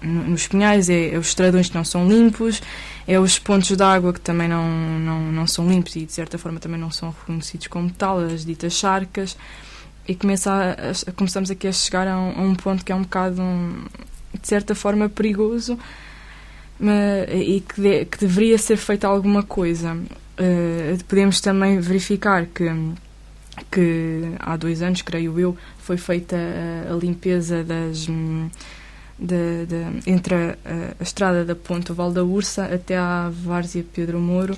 nos pinhais, é os estradões que não são limpos, é os pontos de água que também não são limpos e, de certa forma, também não são reconhecidos como tal, as ditas charcas, e começamos aqui a chegar a um ponto que é um bocado, de certa forma, perigoso, e que deveria ser feita alguma coisa. Podemos também verificar que há 2 anos, creio eu, foi feita a limpeza entre a estrada da Ponte Val da Ursa até à Várzea Pedro Moro,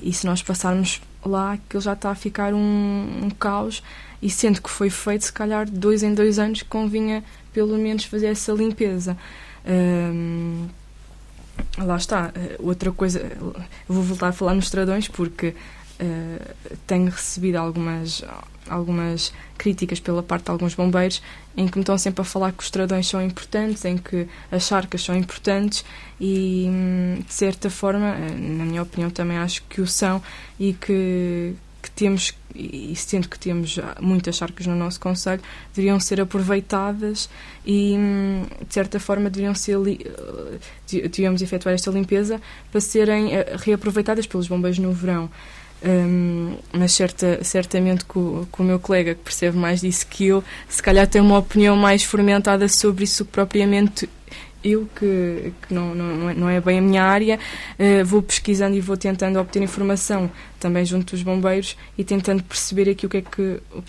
E se nós passarmos lá, aquilo já está a ficar um caos, e sendo que foi feito, se calhar, 2 em 2 anos, convinha pelo menos fazer essa limpeza. Lá está. Outra coisa, eu vou voltar a falar nos estradões, porque tenho recebido algumas críticas pela parte de alguns bombeiros, em que me estão sempre a falar que os estradões são importantes, em que as charcas são importantes, e de certa forma, na minha opinião, também acho que o são, e que temos, e sendo que temos muitas charcas no nosso concelho, deveriam ser aproveitadas e de certa forma devíamos efetuar esta limpeza para serem reaproveitadas pelos bombeiros no verão. Mas certamente que o meu colega, que percebe mais disso que eu, se calhar tem uma opinião mais fermentada sobre isso que propriamente eu, que não é bem a minha área. Vou pesquisando e vou tentando obter informação também junto dos bombeiros e tentando perceber aqui o que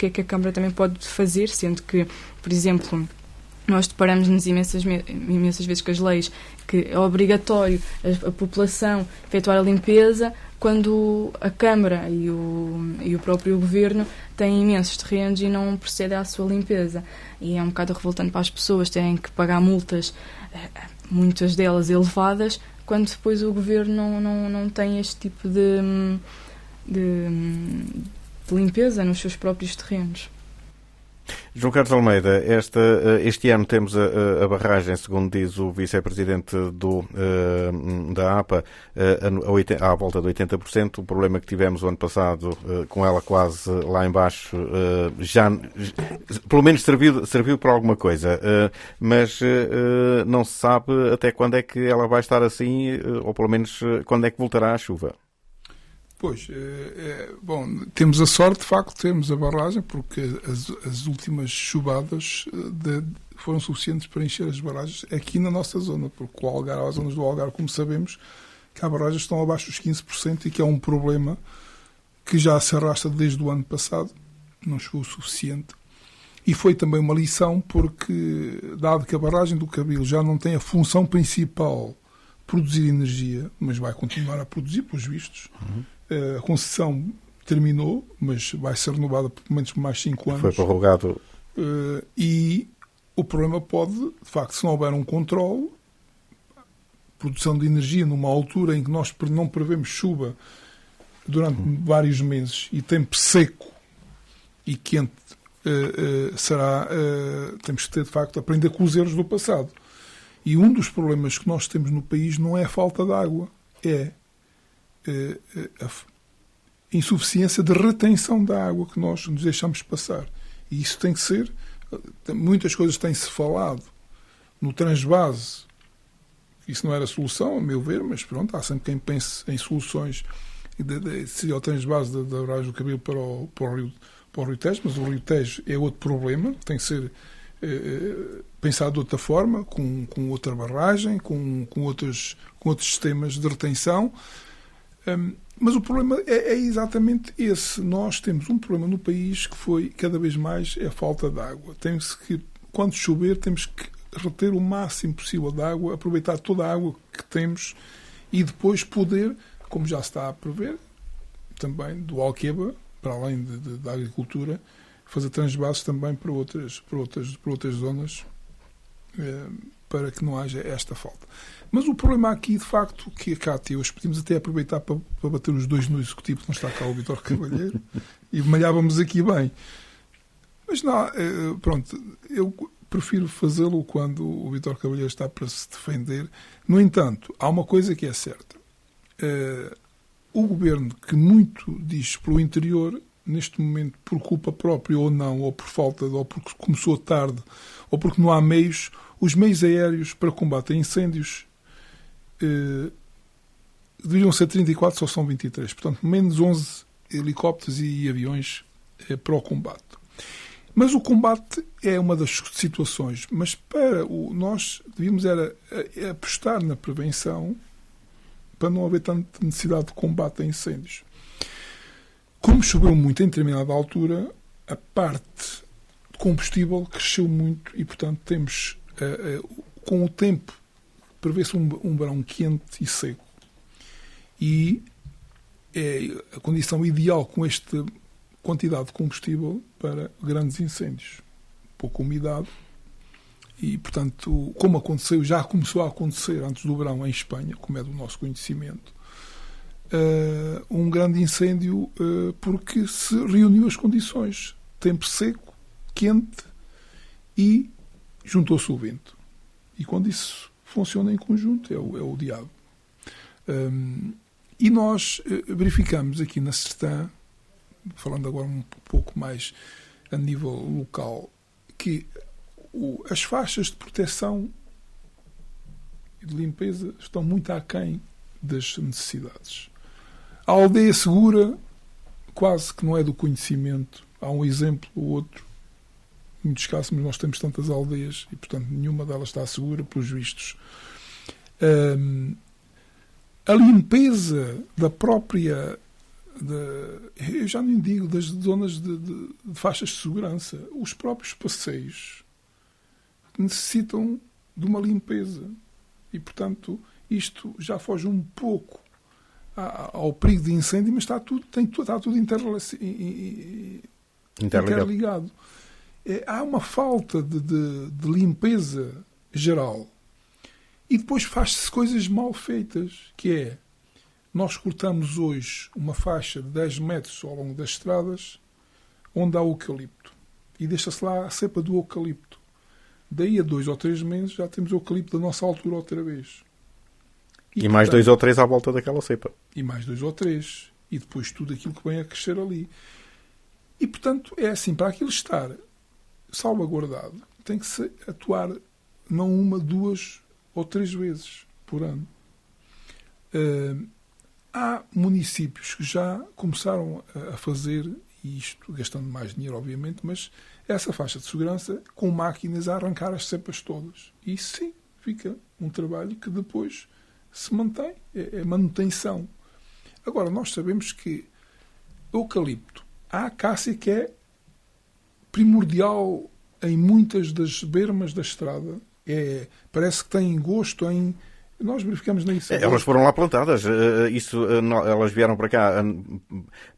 é que a Câmara também pode fazer, sendo que, por exemplo, nós deparamos-nos imensas vezes com as leis que é obrigatório a população efetuar a limpeza, quando a Câmara e o próprio Governo têm imensos terrenos e não procedem à sua limpeza. E é um bocado revoltante para as pessoas terem que pagar multas, muitas delas elevadas, quando depois o Governo não tem este tipo de limpeza nos seus próprios terrenos. João Carlos Almeida, este ano temos a barragem, segundo diz o vice-presidente da APA, à volta de 80%. O problema que tivemos o ano passado, com ela quase lá em baixo, já pelo menos serviu para alguma coisa, mas não se sabe até quando é que ela vai estar assim, ou pelo menos quando é que voltará a chuva. Pois, bom, temos a sorte, de facto, de termos a barragem, porque as últimas chuvadas foram suficientes para encher as barragens aqui na nossa zona, porque as zonas do Algarve, como sabemos, que as barragens estão abaixo dos 15% e que é um problema que já se arrasta desde o ano passado, não chegou o suficiente. E foi também uma lição, porque, dado que a barragem do Cabilo já não tem a função principal produzir energia, mas vai continuar a produzir, pelos vistos. A concessão terminou, mas vai ser renovada por pelo menos mais 5 anos. Foi prorrogado. E o problema pode, de facto, se não houver um controle, produção de energia numa altura em que nós não prevemos chuva durante vários meses e tempo seco e quente, temos que ter, de facto, aprender com os erros do passado. E um dos problemas que nós temos no país não é a falta de água, é a insuficiência de retenção da água que nós nos deixamos passar. E isso tem que ser... Muitas coisas têm-se falado no transvase. Isso não era solução, a meu ver, mas pronto, há sempre quem pense em soluções. Seria o transvase da barragem do Cabelo para o Rio Tejo, mas o Rio Tejo é outro problema, tem que ser pensado de outra forma, com outra barragem, com outros sistemas de retenção. Mas o problema é exatamente esse. Nós temos um problema no país que foi cada vez mais a falta de água. Quando chover, temos que reter o máximo possível de água, aproveitar toda a água que temos e depois poder, como já se está a prever, também do Alqueva, para além da agricultura, fazer transvases também para outras zonas, para que não haja esta falta. Mas o problema aqui, de facto, que a Cátia, hoje podíamos até aproveitar para bater os dois no executivo, que não está cá o Vítor Cavalheiro, e malhávamos aqui bem. Mas não, pronto, eu prefiro fazê-lo quando o Vítor Cavalheiro está para se defender. No entanto, há uma coisa que é certa. O governo, que muito diz pelo interior, neste momento, por culpa própria ou não, ou por falta, ou porque começou tarde, ou porque não há meios, os meios aéreos para combate a incêndios deveriam ser 34, só são 23. Portanto, menos 11 helicópteros e aviões para o combate. Mas o combate é uma das situações. Mas nós devíamos era apostar na prevenção para não haver tanta necessidade de combate a incêndios. Como choveu muito em determinada altura, a parte de combustível cresceu muito e, portanto, temos, com o tempo, prevê-se um verão quente e seco. E é a condição ideal com esta quantidade de combustível para grandes incêndios. Pouca umidade e, portanto, como aconteceu, já começou a acontecer antes do verão em Espanha, como é do nosso conhecimento, um grande incêndio porque se reuniu as condições. Tempo seco, quente e juntou-se o vento. E quando isso funciona em conjunto, é o diabo. E nós verificamos aqui na Sertã, falando agora um pouco mais a nível local, que as faixas de proteção e de limpeza estão muito aquém das necessidades. A aldeia segura quase que não é do conhecimento. Há um exemplo ou outro, muito escasso, mas nós temos tantas aldeias e, portanto, nenhuma delas está segura, pelos vistos. A limpeza da própria... eu já nem digo das zonas de faixas de segurança. Os próprios passeios necessitam de uma limpeza. E, portanto, isto já foge um pouco ao perigo de incêndio, mas está tudo interligado. Há uma falta de limpeza geral. E depois faz-se coisas mal feitas, que é, nós cortamos hoje uma faixa de 10 metros ao longo das estradas onde há eucalipto. E deixa-se lá a cepa do eucalipto. Daí a 2 ou 3 meses já temos o eucalipto da nossa altura outra vez. E mais 2 ou 3 à volta daquela cepa. E mais 2 ou 3. E depois tudo aquilo que vem a crescer ali. E, portanto, é assim, para aquilo estar salvaguardado, tem que se atuar não 1, 2 ou 3 vezes por ano. Há municípios que já começaram a fazer isto, gastando mais dinheiro, obviamente, mas essa faixa de segurança com máquinas a arrancar as cepas todas. E isso sim, fica um trabalho que depois se mantém, é manutenção. Agora, nós sabemos que eucalipto, há a acácia que é primordial em muitas das bermas da estrada. Parece que tem gosto em... Nós verificamos nisso. Elas foram lá plantadas. Elas vieram para cá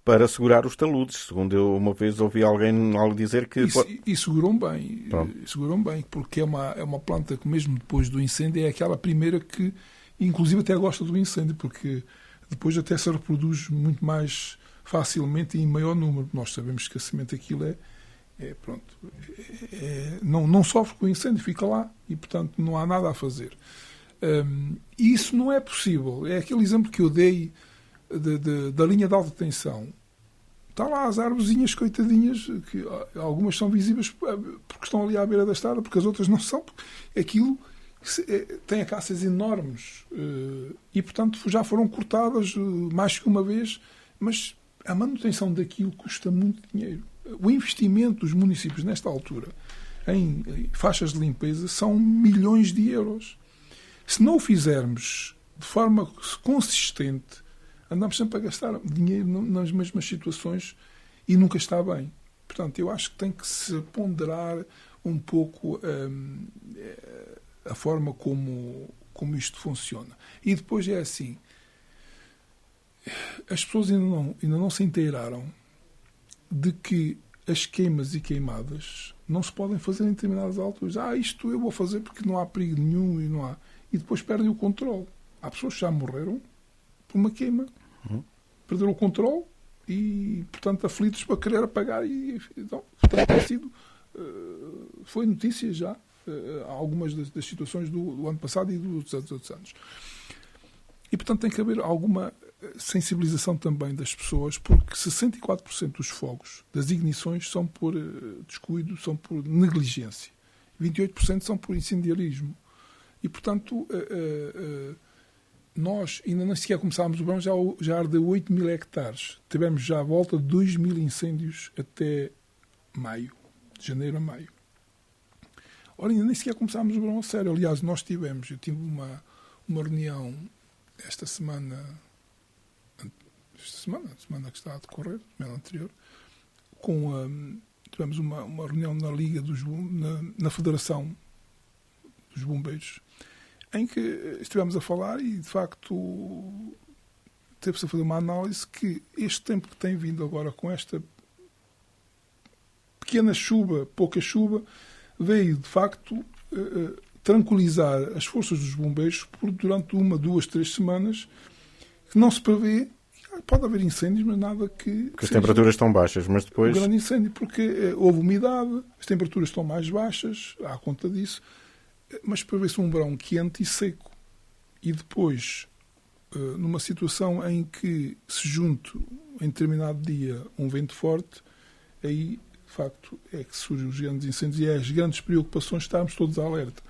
para segurar os taludes. Segundo eu uma vez ouvi alguém dizer que... E seguram bem. Seguram bem, porque é uma planta que mesmo depois do incêndio é aquela primeira que inclusive até gosta do incêndio, porque depois até se reproduz muito mais facilmente e em maior número. Nós sabemos que a semente aquilo não sofre com o incêndio, fica lá e, portanto, não há nada a fazer. E isso não é possível. É aquele exemplo que eu dei da linha de alta tensão. Está lá as árvorezinhas coitadinhas, que algumas são visíveis porque estão ali à beira da estrada, porque as outras não são. Aquilo tem acácias enormes e, portanto, já foram cortadas mais que uma vez, mas a manutenção daquilo custa muito dinheiro. O investimento dos municípios nesta altura em faixas de limpeza são milhões de euros. Se não o fizermos de forma consistente, andamos sempre a gastar dinheiro nas mesmas situações e nunca está bem. Portanto, eu acho que tem que se ponderar um pouco a forma como isto funciona. E depois é assim, as pessoas ainda não se inteiraram de que as queimas e queimadas não se podem fazer em determinadas alturas. Isto eu vou fazer porque não há perigo nenhum e não há... E depois perdem o controle. Há pessoas que já morreram por uma queima. Perderam o controle e, portanto, aflitos para querer apagar. Então, portanto, foi notícia já algumas das situações do ano passado e dos outros anos. E, portanto, tem que haver alguma sensibilização também das pessoas, porque 64% dos fogos, das ignições, são por descuido, são por negligência. 28% são por incendiarismo. E, portanto, nós ainda nem sequer começámos o verão, já ardeu 8.000 hectares. Tivemos já à volta de 2.000 incêndios até maio, de janeiro a maio. Ora, ainda nem sequer começámos o verão a sério. Aliás, eu tive uma reunião esta semana que está a decorrer, semana anterior, tivemos uma reunião na Liga na Federação dos Bombeiros, em que estivemos a falar e, de facto, teve-se a fazer uma análise que este tempo que tem vindo agora com esta pequena chuva, pouca chuva, veio, de facto, tranquilizar as forças dos bombeiros por durante 1, 2, 3 semanas, que não se prevê. Pode haver incêndios, mas nada que... Porque as temperaturas estão baixas, mas depois... Um grande incêndio, porque houve umidade, as temperaturas estão mais baixas, à conta disso, mas prevê-se um verão quente e seco. E depois, numa situação em que se junte, em determinado dia, um vento forte, aí, de facto, é que surgem os grandes incêndios e é as grandes preocupações de estarmos todos alerta.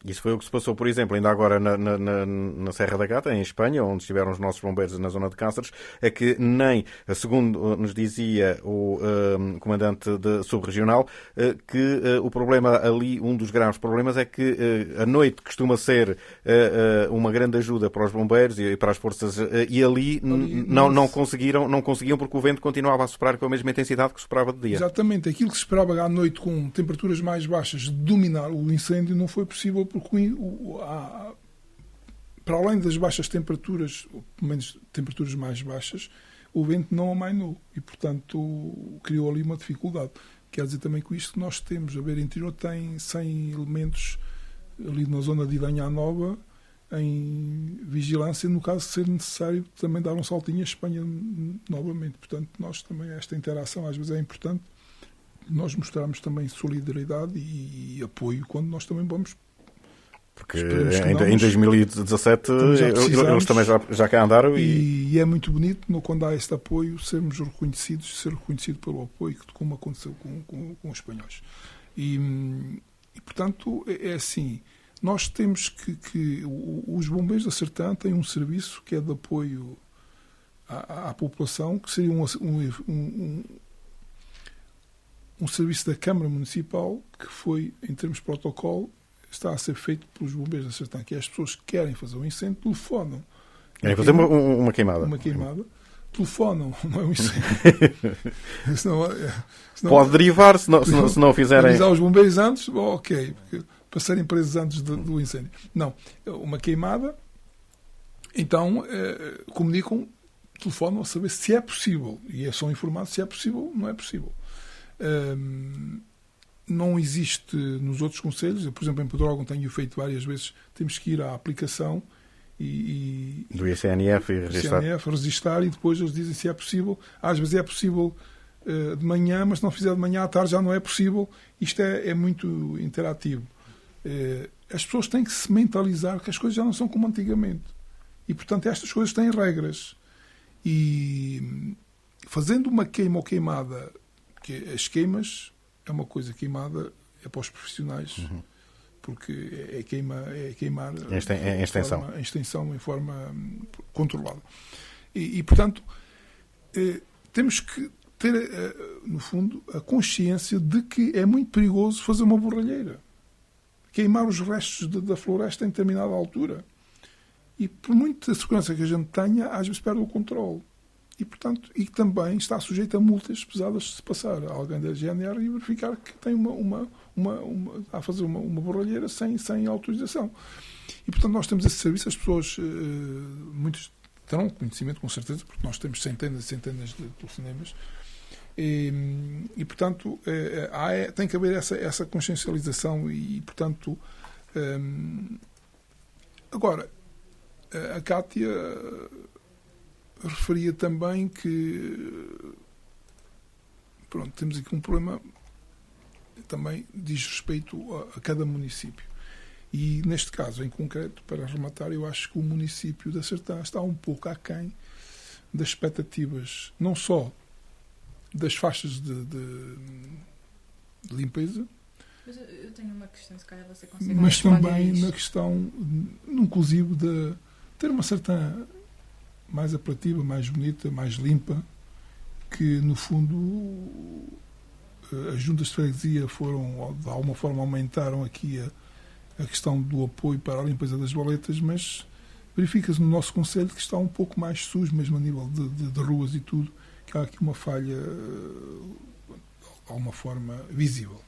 Isso foi o que se passou, por exemplo, ainda agora na Serra da Gata, em Espanha, onde estiveram os nossos bombeiros na zona de Cáceres, é que nem, segundo nos dizia o comandante subregional, que o problema ali, um dos graves problemas, é que a noite costuma ser uma grande ajuda para os bombeiros e para as forças, e ali não conseguiam porque o vento continuava a soprar com a mesma intensidade que soprava de dia. Exatamente. Aquilo que se esperava à noite com temperaturas mais baixas de dominar o incêndio não foi possível porque para além das baixas temperaturas, ou pelo menos temperaturas mais baixas, o vento não amainou e, portanto, criou ali uma dificuldade. Quer dizer também que isto que nós temos, a Beira Interior tem 100 elementos ali na zona de Idanha Nova em vigilância, no caso de ser necessário também dar um saltinho à Espanha novamente. Portanto, nós também, esta interação às vezes é importante, nós mostramos também solidariedade e apoio quando nós também vamos. Porque em 2017 eles também já cá andaram. E é muito bonito quando há este apoio sermos reconhecidos, ser reconhecido pelo apoio, como aconteceu com os espanhóis. E portanto, é assim, nós temos que os bombeiros da Sertã têm um serviço que é de apoio à população, que seria um serviço da Câmara Municipal, que foi, em termos de protocolo, está a ser feito pelos bombeiros da Sertã, que é as pessoas que querem fazer um incêndio, telefonam. Querem fazer uma queimada. Uma queimada. Telefonam, não é um incêndio. senão, pode derivar, se não fizerem... Avisar os bombeiros antes, ok, para serem presos antes do incêndio. Não, uma queimada, então comunicam, telefonam a saber se é possível, e são informados se é possível ou não é possível. Não existe nos outros concelhos, eu, por exemplo, em Pedrógão tenho feito várias vezes, temos que ir à aplicação do ICNF e registar e depois eles dizem se é possível. Às vezes é possível de manhã, mas se não fizer de manhã à tarde já não é possível. Isto é muito interativo. As pessoas têm que se mentalizar que as coisas já não são como antigamente. E, portanto, estas coisas têm regras. E fazendo uma queima ou queimada, que as queimas é uma coisa, queimada é para os profissionais, porque é queimar em extensão, em forma controlada. E portanto, temos que ter, no fundo, a consciência de que é muito perigoso fazer uma borralheira. Queimar os restos da floresta em determinada altura. E por muita segurança que a gente tenha, às vezes perde o controle. E, portanto, também está sujeito a multas pesadas se passar a alguém da GNR e verificar que tem a fazer uma borralheira sem autorização. E, portanto, nós temos esse serviço, as pessoas, muitos terão conhecimento, com certeza, porque nós temos centenas e centenas de telefonemas. E portanto, tem que haver essa consciencialização e, portanto, agora, a Cátia referia também que temos aqui um problema também diz respeito a cada município. E neste caso, em concreto, para rematar, eu acho que o município da Sertã está um pouco aquém das expectativas, não só das faixas de limpeza, mas eu tenho uma questão, se calhar você consegue mas também na questão, inclusive, de ter uma Sertã mais apelativa, mais bonita, mais limpa, que no fundo as juntas de freguesia foram, de alguma forma, aumentaram aqui a questão do apoio para a limpeza das valetas, mas verifica-se no nosso concelho que está um pouco mais sujo, mesmo a nível de ruas e tudo, que há aqui uma falha de alguma forma visível.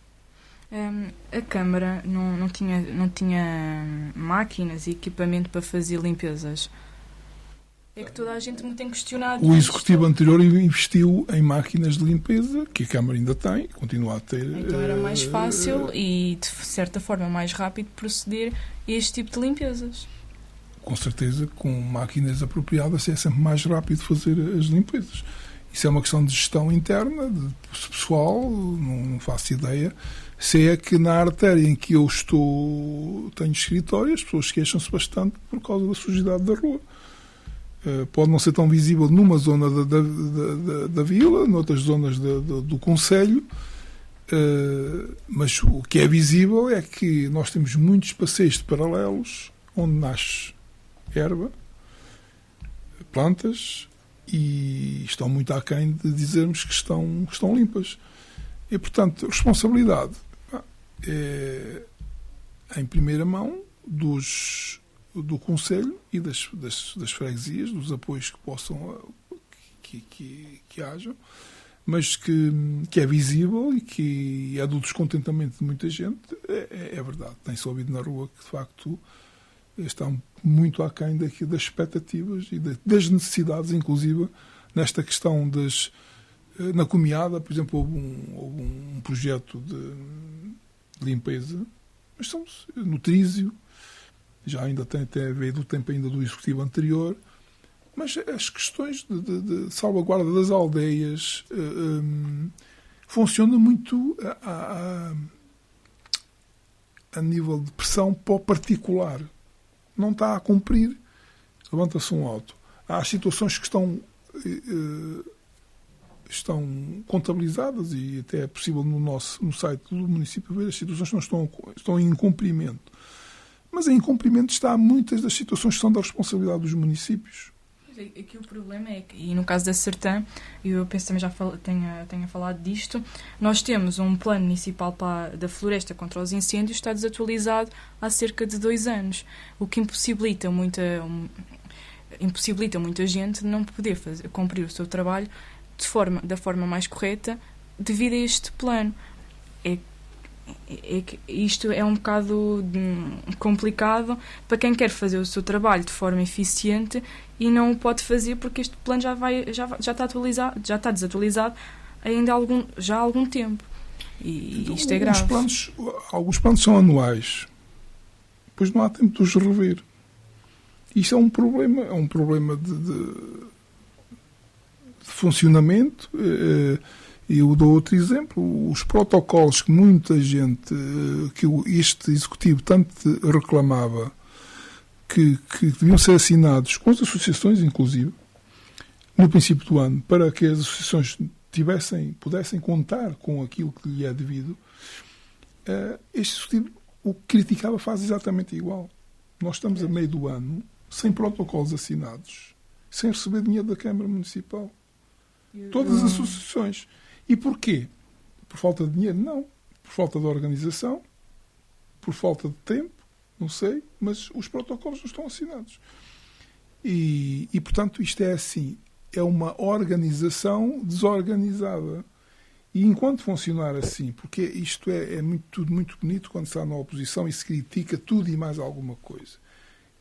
A Câmara não tinha máquinas e equipamento para fazer limpezas. é que toda a gente me tem questionado. O executivo anterior investiu em máquinas de limpeza, que a Câmara ainda tem, continua a ter. Então era mais fácil e, de certa forma, mais rápido proceder a este tipo de limpezas. Com certeza, com máquinas apropriadas é sempre mais rápido fazer as limpezas. Isso é uma questão de gestão interna, de pessoal, não faço ideia. Se é que na artéria em que eu tenho escritório, as pessoas queixam-se bastante por causa da sujidade da rua. Pode não ser tão visível numa zona da vila, noutras zonas do concelho, mas o que é visível é que nós temos muitos passeios de paralelos onde nasce erva, plantas, e estão muito aquém de dizermos que estão limpas. E, portanto, responsabilidade é em primeira mão do Conselho e das freguesias, dos apoios que possam que hajam, mas que é visível e que é do descontentamento de muita gente, é verdade. Tem-se ouvido na rua que, de facto, está muito aquém das expectativas e das necessidades, inclusive, nesta questão na Comiada, por exemplo, houve um projeto de limpeza, mas estamos no Trísio, já ainda tem até a ver do tempo ainda do executivo anterior, mas as questões de salvaguarda das aldeias funcionam muito a nível de pressão para o particular. Não está a cumprir, levanta-se um auto. Há situações que estão contabilizadas e até é possível no site do município ver as situações que não estão em incumprimento. Mas em incumprimento está muitas das situações que são da responsabilidade dos municípios. Aqui o problema é que, e no caso da Sertã, eu penso que também já tenha falado disto, nós temos um plano municipal da floresta contra os incêndios, está desatualizado há cerca de 2 anos, o que impossibilita muita gente de não poder cumprir o seu trabalho da forma mais correta devido a este plano. Isto é um bocado complicado para quem quer fazer o seu trabalho de forma eficiente e não o pode fazer porque este plano já está atualizado, já está desatualizado ainda há algum tempo. E então, isto é grave. Alguns planos são anuais, depois não há tempo de os rever. Isto é um problema de funcionamento. Eu dou outro exemplo, os protocolos que muita gente, que este executivo tanto reclamava, que deviam ser assinados com as associações, inclusive, no princípio do ano, para que as associações pudessem contar com aquilo que lhe é devido, este executivo, o que criticava, faz exatamente igual. Nós estamos a meio do ano, sem protocolos assinados, sem receber dinheiro da Câmara Municipal. Todas as associações. E porquê? Por falta de dinheiro? Não. Por falta de organização, por falta de tempo, não sei, mas os protocolos não estão assinados. E portanto, isto é assim, é uma organização desorganizada. E enquanto funcionar assim, porque isto é tudo muito bonito quando se está na oposição e se critica tudo e mais alguma coisa.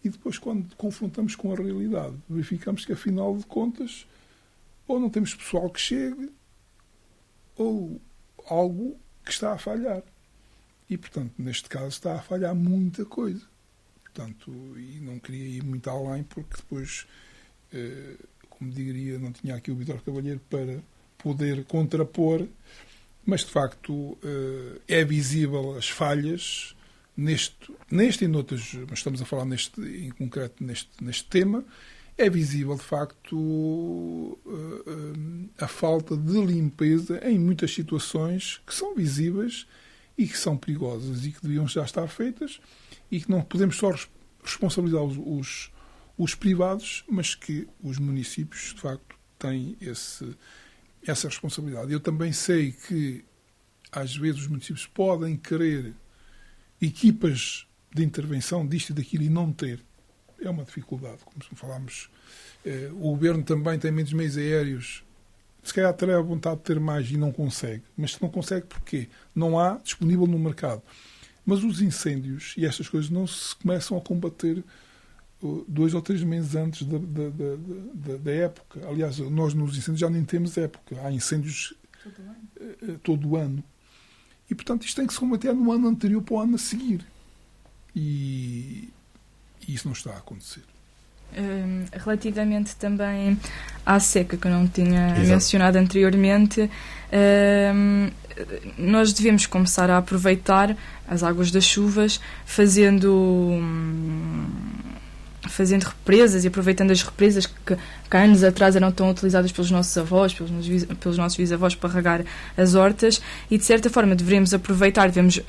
E depois, quando confrontamos com a realidade, verificamos que, afinal de contas, ou não temos pessoal que chegue, ou algo que está a falhar. E, portanto, neste caso está a falhar muita coisa. Portanto, e não queria ir muito além, porque depois, como diria, não tinha aqui o Vítor Cavalheiro para poder contrapor, mas, de facto, é visível as falhas neste e noutros, mas estamos a falar em concreto neste tema. É visível, de facto, a falta de limpeza em muitas situações que são visíveis e que são perigosas e que deviam já estar feitas e que não podemos só responsabilizar os privados, mas que os municípios, de facto, têm essa responsabilidade. Eu também sei que, às vezes, os municípios podem querer equipas de intervenção disto e daquilo e não ter. É uma dificuldade, como falámos. O governo também tem menos meios aéreos. Se calhar terá a vontade de ter mais e não consegue. Mas não consegue porquê? Não há disponível no mercado. Mas os incêndios e estas coisas não se começam a combater 2 ou 3 meses antes da época. Aliás, nós nos incêndios já nem temos época. Há incêndios todo o ano. E, portanto, isto tem que se combater no ano anterior para o ano a seguir. E isso não está a acontecer. Relativamente também à seca, que eu não tinha mencionado anteriormente, nós devemos começar a aproveitar as águas das chuvas fazendo represas e aproveitando as represas que há anos atrás eram tão utilizadas pelos nossos avós, pelos nossos bisavós para regar as hortas, e de certa forma devemos aproveitar, devemos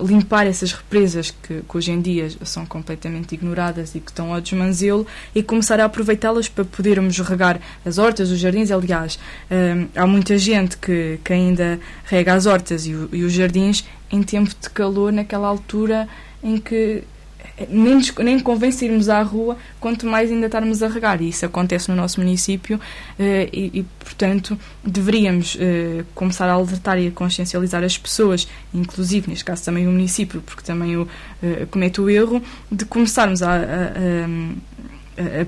limpar essas represas que hoje em dia são completamente ignoradas e que estão ao desmanzelo, e começar a aproveitá-las para podermos regar as hortas, os jardins. Aliás, há muita gente que ainda rega as hortas e os jardins em tempo de calor, naquela altura em que nem convém sairmos à rua, quanto mais ainda estarmos a regar. E isso acontece no nosso município, e portanto, deveríamos começar a alertar e a consciencializar as pessoas, inclusive, neste caso também o município, porque também comete o erro, de começarmos a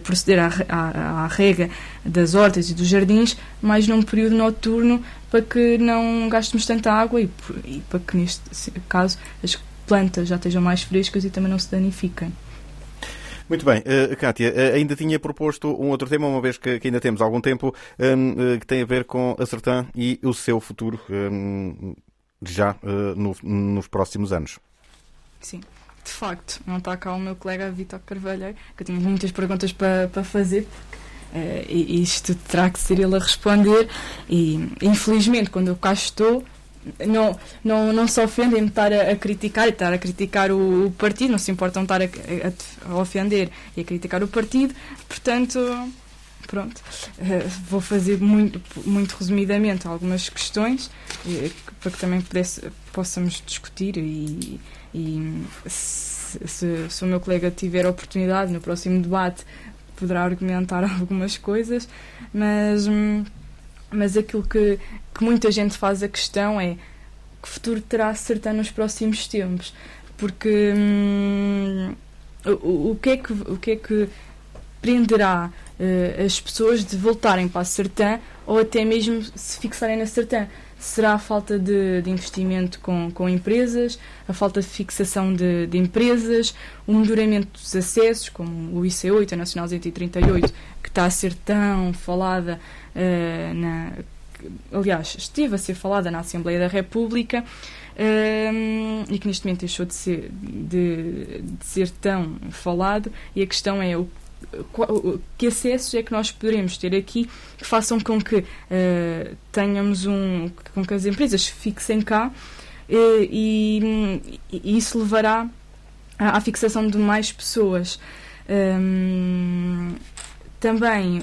proceder à rega das hortas e dos jardins, mais num período noturno, para que não gastemos tanta água e para que, neste caso, as plantas já estejam mais frescas e também não se danifiquem. Muito bem. Cátia, ainda tinha proposto um outro tema, uma vez que ainda temos algum tempo, que tem a ver com a Sertã e o seu futuro já nos próximos anos. Sim. De facto, não está cá o meu colega Vítor Carvalheiro, que eu tinha muitas perguntas para fazer, porque isto terá que ser ele a responder, e infelizmente, quando eu cá estou, não se ofendem-me estar a criticar, e estar a criticar o partido, não se importam estar a ofender e a criticar o partido. Portanto, pronto, vou fazer muito, muito resumidamente algumas questões, para que também possamos discutir, e se o meu colega tiver a oportunidade no próximo debate, poderá argumentar algumas coisas, mas aquilo que muita gente faz a questão é: que futuro terá a Sertã nos próximos tempos? Porque o que é que prenderá as pessoas de voltarem para a Sertã, ou até mesmo se fixarem na Sertã? Será a falta de investimento com empresas, a falta de fixação de empresas, o melhoramento dos acessos, como o IC8, a Nacional 238, que está a ser tão falada, aliás, esteve a ser falada na Assembleia da República, e que neste momento deixou de ser tão falado. E a questão é que acessos é que nós poderemos ter aqui que façam com que tenhamos com que as empresas fixem cá, e isso levará à fixação de mais pessoas. Também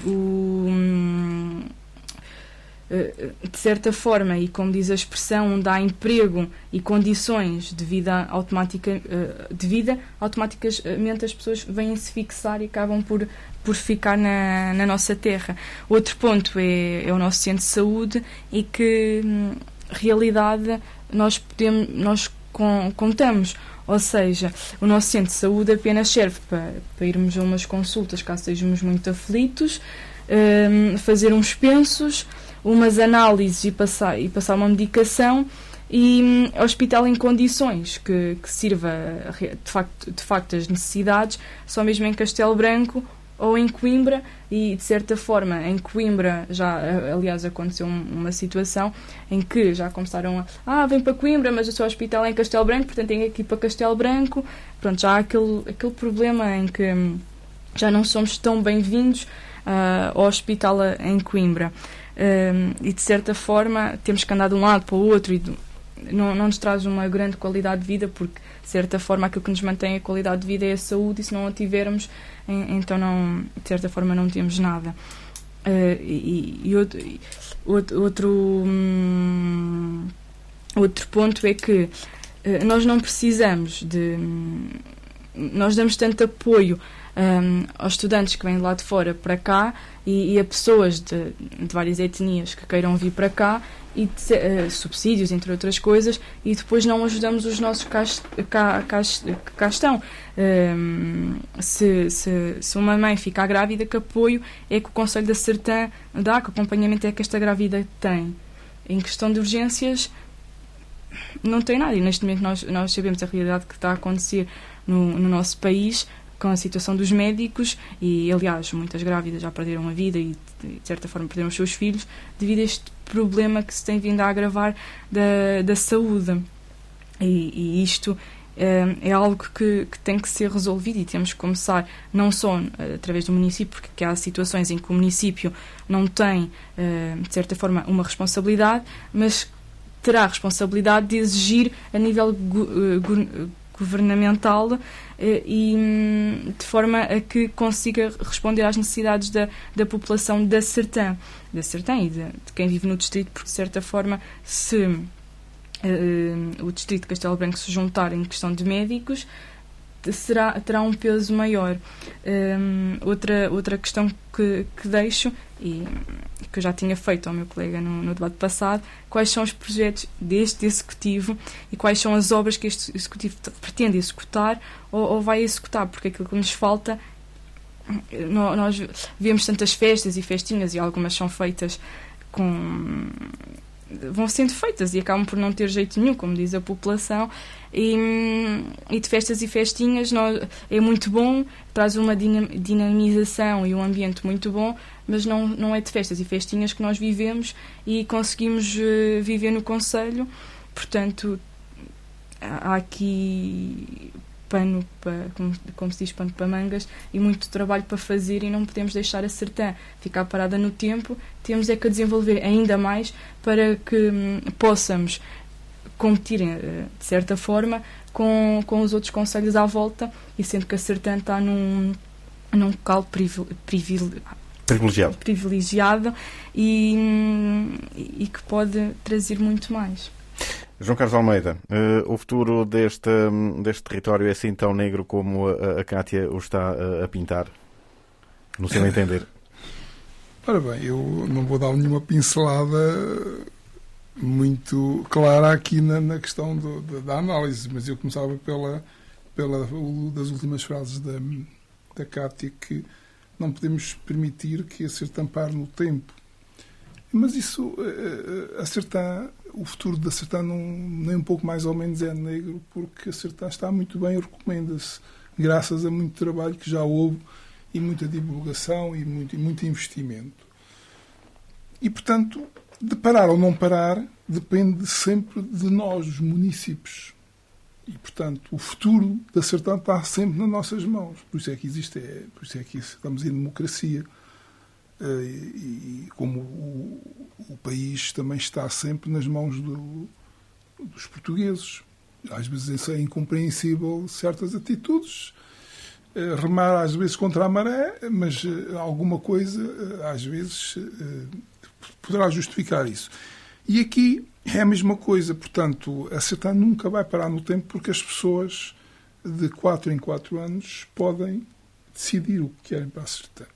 de certa forma, e como diz a expressão, dá emprego e condições de vida automaticamente as pessoas vêm-se fixar e acabam por ficar na nossa terra. Outro ponto é o nosso centro de saúde, e que realidade nós contamos. Ou seja, o nosso centro de saúde apenas serve para irmos a umas consultas, caso estejamos muito aflitos, fazer uns pensos, umas análises e passar uma medicação, e hospital em condições que sirva de facto as necessidades, só mesmo em Castelo Branco ou em Coimbra. E de certa forma em Coimbra aliás aconteceu uma situação em que já começaram vem para Coimbra, mas o seu hospital é em Castelo Branco, portanto tem que ir para Castelo Branco. Pronto, já há aquele problema em que já não somos tão bem-vindos ao hospital em Coimbra. E de certa forma temos que andar de um lado para o outro, e não nos traz uma grande qualidade de vida, porque de certa forma aquilo que nos mantém a qualidade de vida é a saúde, e se não a tivermos, então de certa forma não temos nada. Outro ponto é que nós não precisamos nós damos tanto apoio aos estudantes que vêm de lá de fora para cá e a pessoas de várias etnias que queiram vir para cá e subsídios, entre outras coisas, e depois não ajudamos os nossos que cá estão. Se uma mãe ficar grávida, que apoio é que o Conselho da Sertã dá, que acompanhamento é que esta grávida tem? Em questão de urgências, não tem nada. E neste momento nós sabemos a realidade que está a acontecer no nosso país com a situação dos médicos e, aliás, muitas grávidas já perderam a vida e, de certa forma, perderam os seus filhos devido a este problema que se tem vindo a agravar da saúde. E isto é algo que tem que ser resolvido e temos que começar não só através do município, porque há situações em que o município não tem, de certa forma, uma responsabilidade, mas terá a responsabilidade de exigir a nível governamental e de forma a que consiga responder às necessidades da população da Sertã e de quem vive no distrito, porque de certa forma se o distrito de Castelo Branco se juntar em questão de médicos terá um peso maior. Outra questão que deixo e que eu já tinha feito ao meu colega no debate passado: quais são os projetos deste Executivo e quais são as obras que este Executivo pretende executar ou vai executar, porque aquilo que nos falta, nós vemos tantas festas e festinhas e algumas são feitas vão sendo feitas e acabam por não ter jeito nenhum, como diz a população, e de festas e festinhas é muito bom, traz uma dinamização e um ambiente muito bom, mas não é de festas e festinhas que nós vivemos e conseguimos viver no concelho. Portanto, há aqui pano para, como se diz, pano para mangas e muito trabalho para fazer, e não podemos deixar a Sertã ficar parada no tempo. Temos é que a desenvolver ainda mais para que possamos competir, de certa forma, com os outros concelhos à volta, e sendo que a Sertã está num local privilegiado e que pode trazer muito mais. João Carlos Almeida, o futuro deste território é assim tão negro como a Cátia o está a pintar, no seu entender? Ora bem, eu não vou dar nenhuma pincelada muito clara aqui na questão da análise, mas eu começava pela das últimas frases da Cátia, que não podemos permitir que a Sertã pare no tempo. Mas isso, o futuro da Sertã nem um pouco mais ou menos é negro, porque a Sertã está muito bem, recomenda-se, graças a muito trabalho que já houve e muita divulgação e muito investimento. E, portanto, de parar ou não parar depende sempre de nós, os municípios. E, portanto, o futuro da Sertã está sempre nas nossas mãos. Por isso é que por isso é que estamos em democracia. E como o país também está sempre nas mãos dos portugueses. Às vezes é incompreensível certas atitudes, remar às vezes contra a maré, mas alguma coisa às vezes poderá justificar isso. E aqui é a mesma coisa, portanto, a Sertã nunca vai parar no tempo, porque as pessoas de 4 em 4 anos podem decidir o que querem para a Sertã.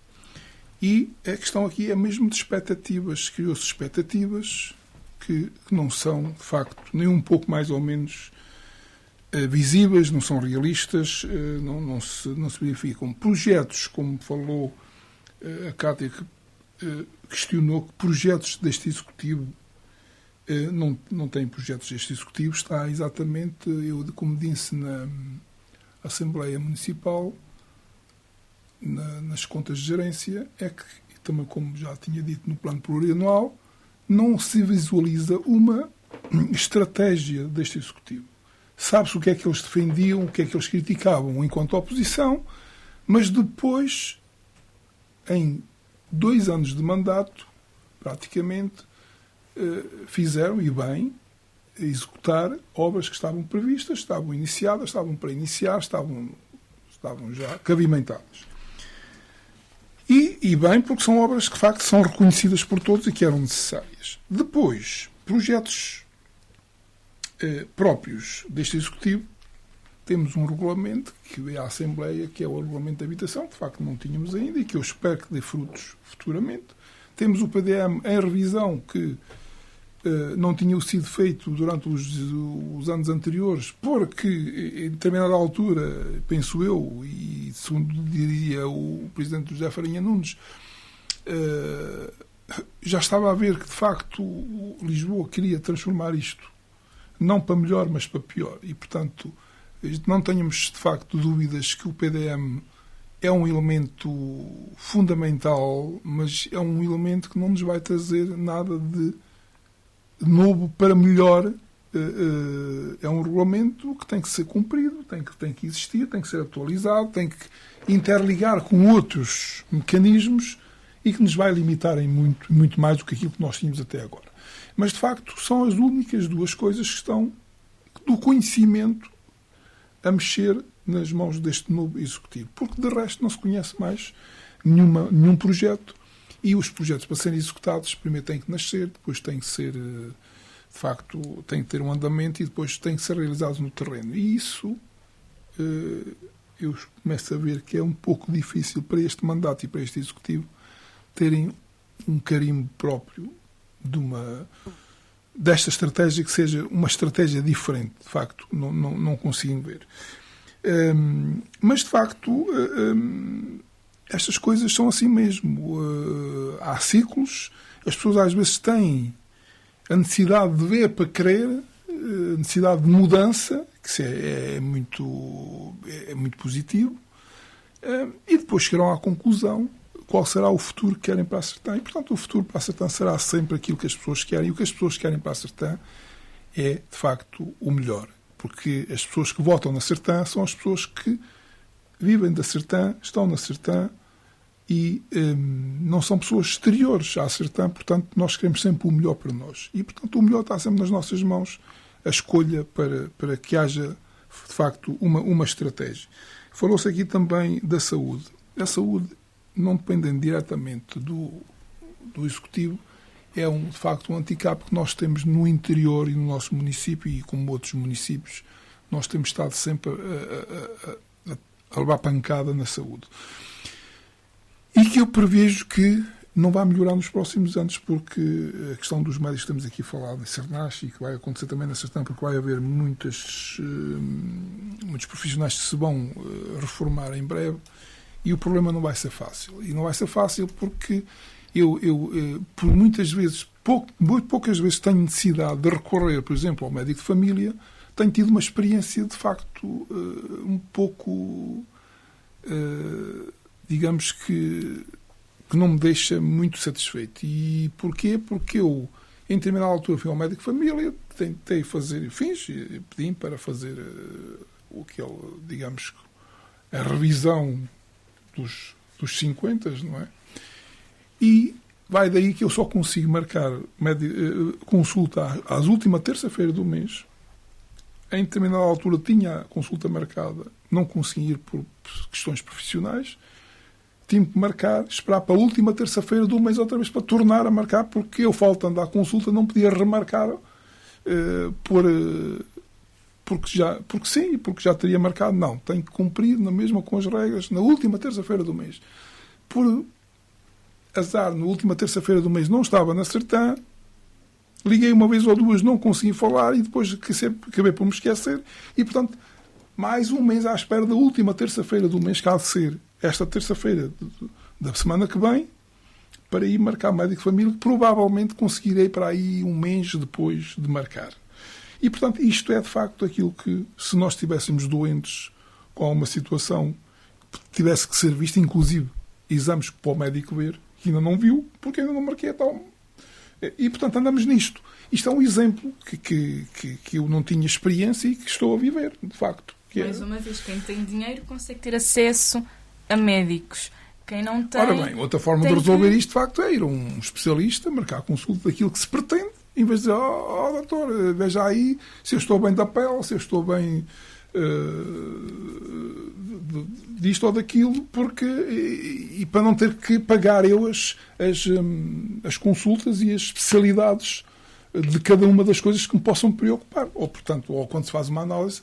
E a questão aqui é mesmo de expectativas. Criou-se expectativas que não são, de facto, nem um pouco mais ou menos visíveis, não são realistas, não se verificam. Projetos, como falou a Cátia, que questionou que projetos deste Executivo não têm projetos deste Executivo, está exatamente, como disse na Assembleia Municipal, nas contas de gerência, é que, também como já tinha dito no plano plurianual, não se visualiza uma estratégia deste Executivo. Sabe-se o que é que eles defendiam, o que é que eles criticavam enquanto oposição, mas depois, em 2 anos de mandato, praticamente, fizeram, e bem, executar obras que estavam previstas, estavam iniciadas, estavam para iniciar, estavam já cavimentadas. E bem, porque são obras que, de facto, são reconhecidas por todos e que eram necessárias. Depois, projetos próprios deste Executivo temos um regulamento que é a Assembleia, que é o regulamento de habitação, que de facto não tínhamos ainda e que eu espero que dê frutos futuramente. Temos o PDM em revisão, que não tinha sido feito durante os anos anteriores, porque em determinada altura, penso eu, e segundo diria o Presidente José Farinha Nunes, já estava a ver que de facto Lisboa queria transformar isto não para melhor, mas para pior. E portanto, não tenhamos de facto dúvidas que o PDM é um elemento fundamental, mas é um elemento que não nos vai trazer nada de novo para melhor. É um regulamento que tem que ser cumprido, tem que existir, tem que ser atualizado, tem que interligar com outros mecanismos e que nos vai limitar em muito mais do que aquilo que nós tínhamos até agora. Mas, de facto, são as únicas duas coisas que estão do conhecimento a mexer nas mãos deste novo Executivo. Porque, de resto, não se conhece mais nenhum projeto. E os projetos, para serem executados, primeiro têm que nascer, depois têm que ser, de facto, têm que ter um andamento e depois têm que ser realizados no terreno. E isso, eu começo a ver que é um pouco difícil para este mandato e para este Executivo terem um carimbo próprio desta estratégia, que seja uma estratégia diferente. De facto, não consigo ver. Mas, de facto, estas coisas são assim mesmo. Há ciclos, as pessoas às vezes têm a necessidade de ver para querer, a necessidade de mudança, que é muito positivo, e depois chegarão à conclusão qual será o futuro que querem para a Sertã. E, portanto, o futuro para a Sertã será sempre aquilo que as pessoas querem. E o que as pessoas querem para a Sertã é, de facto, o melhor. Porque as pessoas que votam na Sertã são as pessoas que vivem da Sertã, estão na Sertã e não são pessoas exteriores à Sertã. Portanto, nós queremos sempre o melhor para nós. E, portanto, o melhor está sempre nas nossas mãos, a escolha para que haja, de facto, uma estratégia. Falou-se aqui também da saúde. A saúde não dependem diretamente do Executivo, é de facto um handicap que nós temos no interior e no nosso município, e como outros municípios, nós temos estado sempre a levar pancada na saúde. E que eu prevejo que não vai melhorar nos próximos anos, porque a questão dos médicos que estamos aqui a falar de Sernache, e que vai acontecer também na Sertã, porque vai haver muitos profissionais que se vão reformar em breve. E o problema não vai ser fácil. E não vai ser fácil porque eu por muitas vezes, muito poucas vezes tenho necessidade de recorrer, por exemplo, ao médico de família. Tenho tido uma experiência, de facto, um pouco, digamos que não me deixa muito satisfeito. E porquê? Porque eu, em determinada altura, fui ao médico de família, tentei fazer, pedi para fazer o que ele, digamos, a revisão dos 50, não é? E vai daí que eu só consigo marcar consulta à última terça-feira do mês. Em determinada altura tinha a consulta marcada, não consegui ir por questões profissionais, tive que marcar, esperar para a última terça-feira do mês outra vez para tornar a marcar, porque eu, faltando à consulta, não podia remarcar porque já teria marcado. Não, tenho que cumprir na mesma com as regras na última terça-feira do mês. Por azar, na última terça-feira do mês não estava na Sertã, liguei uma vez ou duas, não consegui falar e depois acabei por me esquecer e, portanto, mais um mês à espera da última terça-feira do mês, que há de ser esta terça-feira da semana que vem, para ir marcar médico de família, que provavelmente conseguirei para aí um mês depois de marcar. E, portanto, isto é de facto aquilo que, se nós estivéssemos doentes com uma situação que tivesse que ser vista, inclusive exames para o médico ver, que ainda não viu, porque ainda não marquei a tal. E, portanto, andamos nisto. Isto é um exemplo que eu não tinha experiência e que estou a viver, de facto. Mais uma vez, quem tem dinheiro consegue ter acesso a médicos. Quem não tem... Ora bem, outra forma de resolver isto, de facto, é ir a um especialista, marcar a consulta daquilo que se pretende, em vez de dizer, doutor, veja aí se eu estou bem da pele, se eu estou bem disto ou daquilo, porque, e para não ter que pagar eu as consultas e as especialidades de cada uma das coisas que me possam preocupar. Ou, portanto, ou quando se faz uma análise,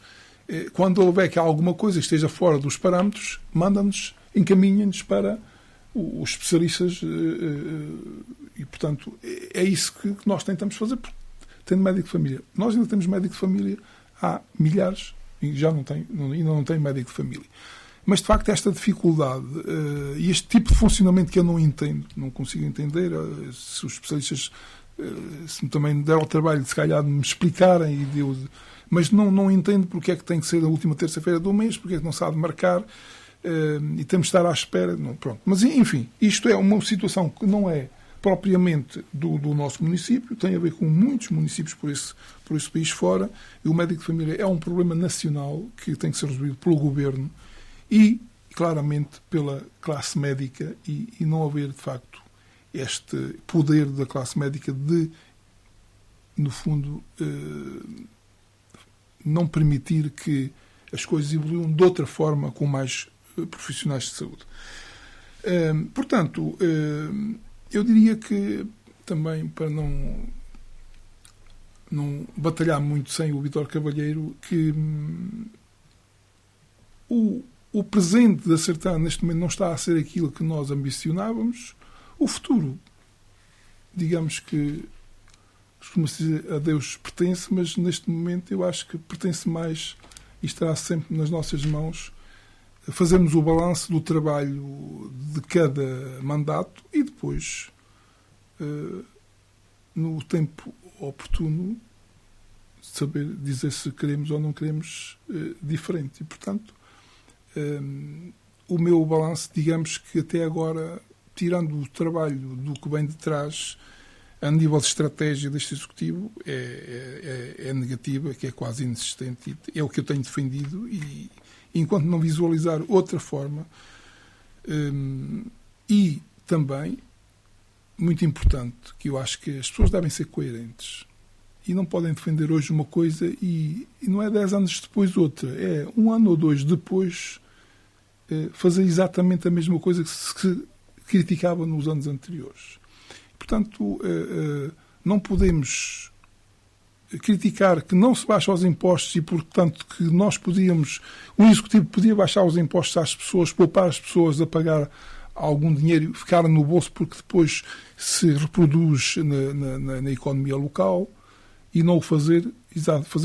quando houver que alguma coisa esteja fora dos parâmetros, manda-nos, encaminha-nos para os especialistas e, portanto, é isso que nós tentamos fazer, tendo médico de família. Nós ainda temos médico de família há milhares e ainda não tem médico de família. Mas, de facto, esta dificuldade e este tipo de funcionamento que eu não entendo, não consigo entender, se os especialistas se também me deram o trabalho de, se calhar, de me explicarem, mas não entendo porque é que tem que ser a última terça-feira do mês, porque é que não se há de marcar e temos de estar à espera. Não, pronto. Mas, enfim, isto é uma situação que não é propriamente do nosso município, tem a ver com muitos municípios por esse país fora, e o médico de família é um problema nacional que tem que ser resolvido pelo governo e, claramente, pela classe médica e não haver, de facto, este poder da classe médica de, no fundo, não permitir que as coisas evoluam de outra forma com mais profissionais de saúde. Portanto, eu diria que, também, para não batalhar muito sem o Vítor Cavalheiro, que o presente da Sertã, neste momento, não está a ser aquilo que nós ambicionávamos. O futuro, digamos que, costuma-se dizer, a Deus pertence, mas neste momento eu acho que pertence mais e estará sempre nas nossas mãos fazermos o balanço do trabalho de cada mandato e depois, no tempo oportuno, saber dizer se queremos ou não queremos diferente. E, portanto, o meu balanço, digamos que até agora, tirando o trabalho do que vem de trás, a nível de estratégia deste Executivo, é negativa, que é quase inexistente. É o que eu tenho defendido e, enquanto não visualizar outra forma, e também, muito importante, que eu acho que as pessoas devem ser coerentes e não podem defender hoje uma coisa e não é 10 anos depois outra, é 1 ano ou 2 depois fazer exatamente a mesma coisa que se criticava nos anos anteriores. Portanto, não podemos criticar que não se baixa os impostos e, portanto, que o Executivo podia baixar os impostos às pessoas, poupar as pessoas a pagar algum dinheiro, ficar no bolso porque depois se reproduz na economia local e não o fazer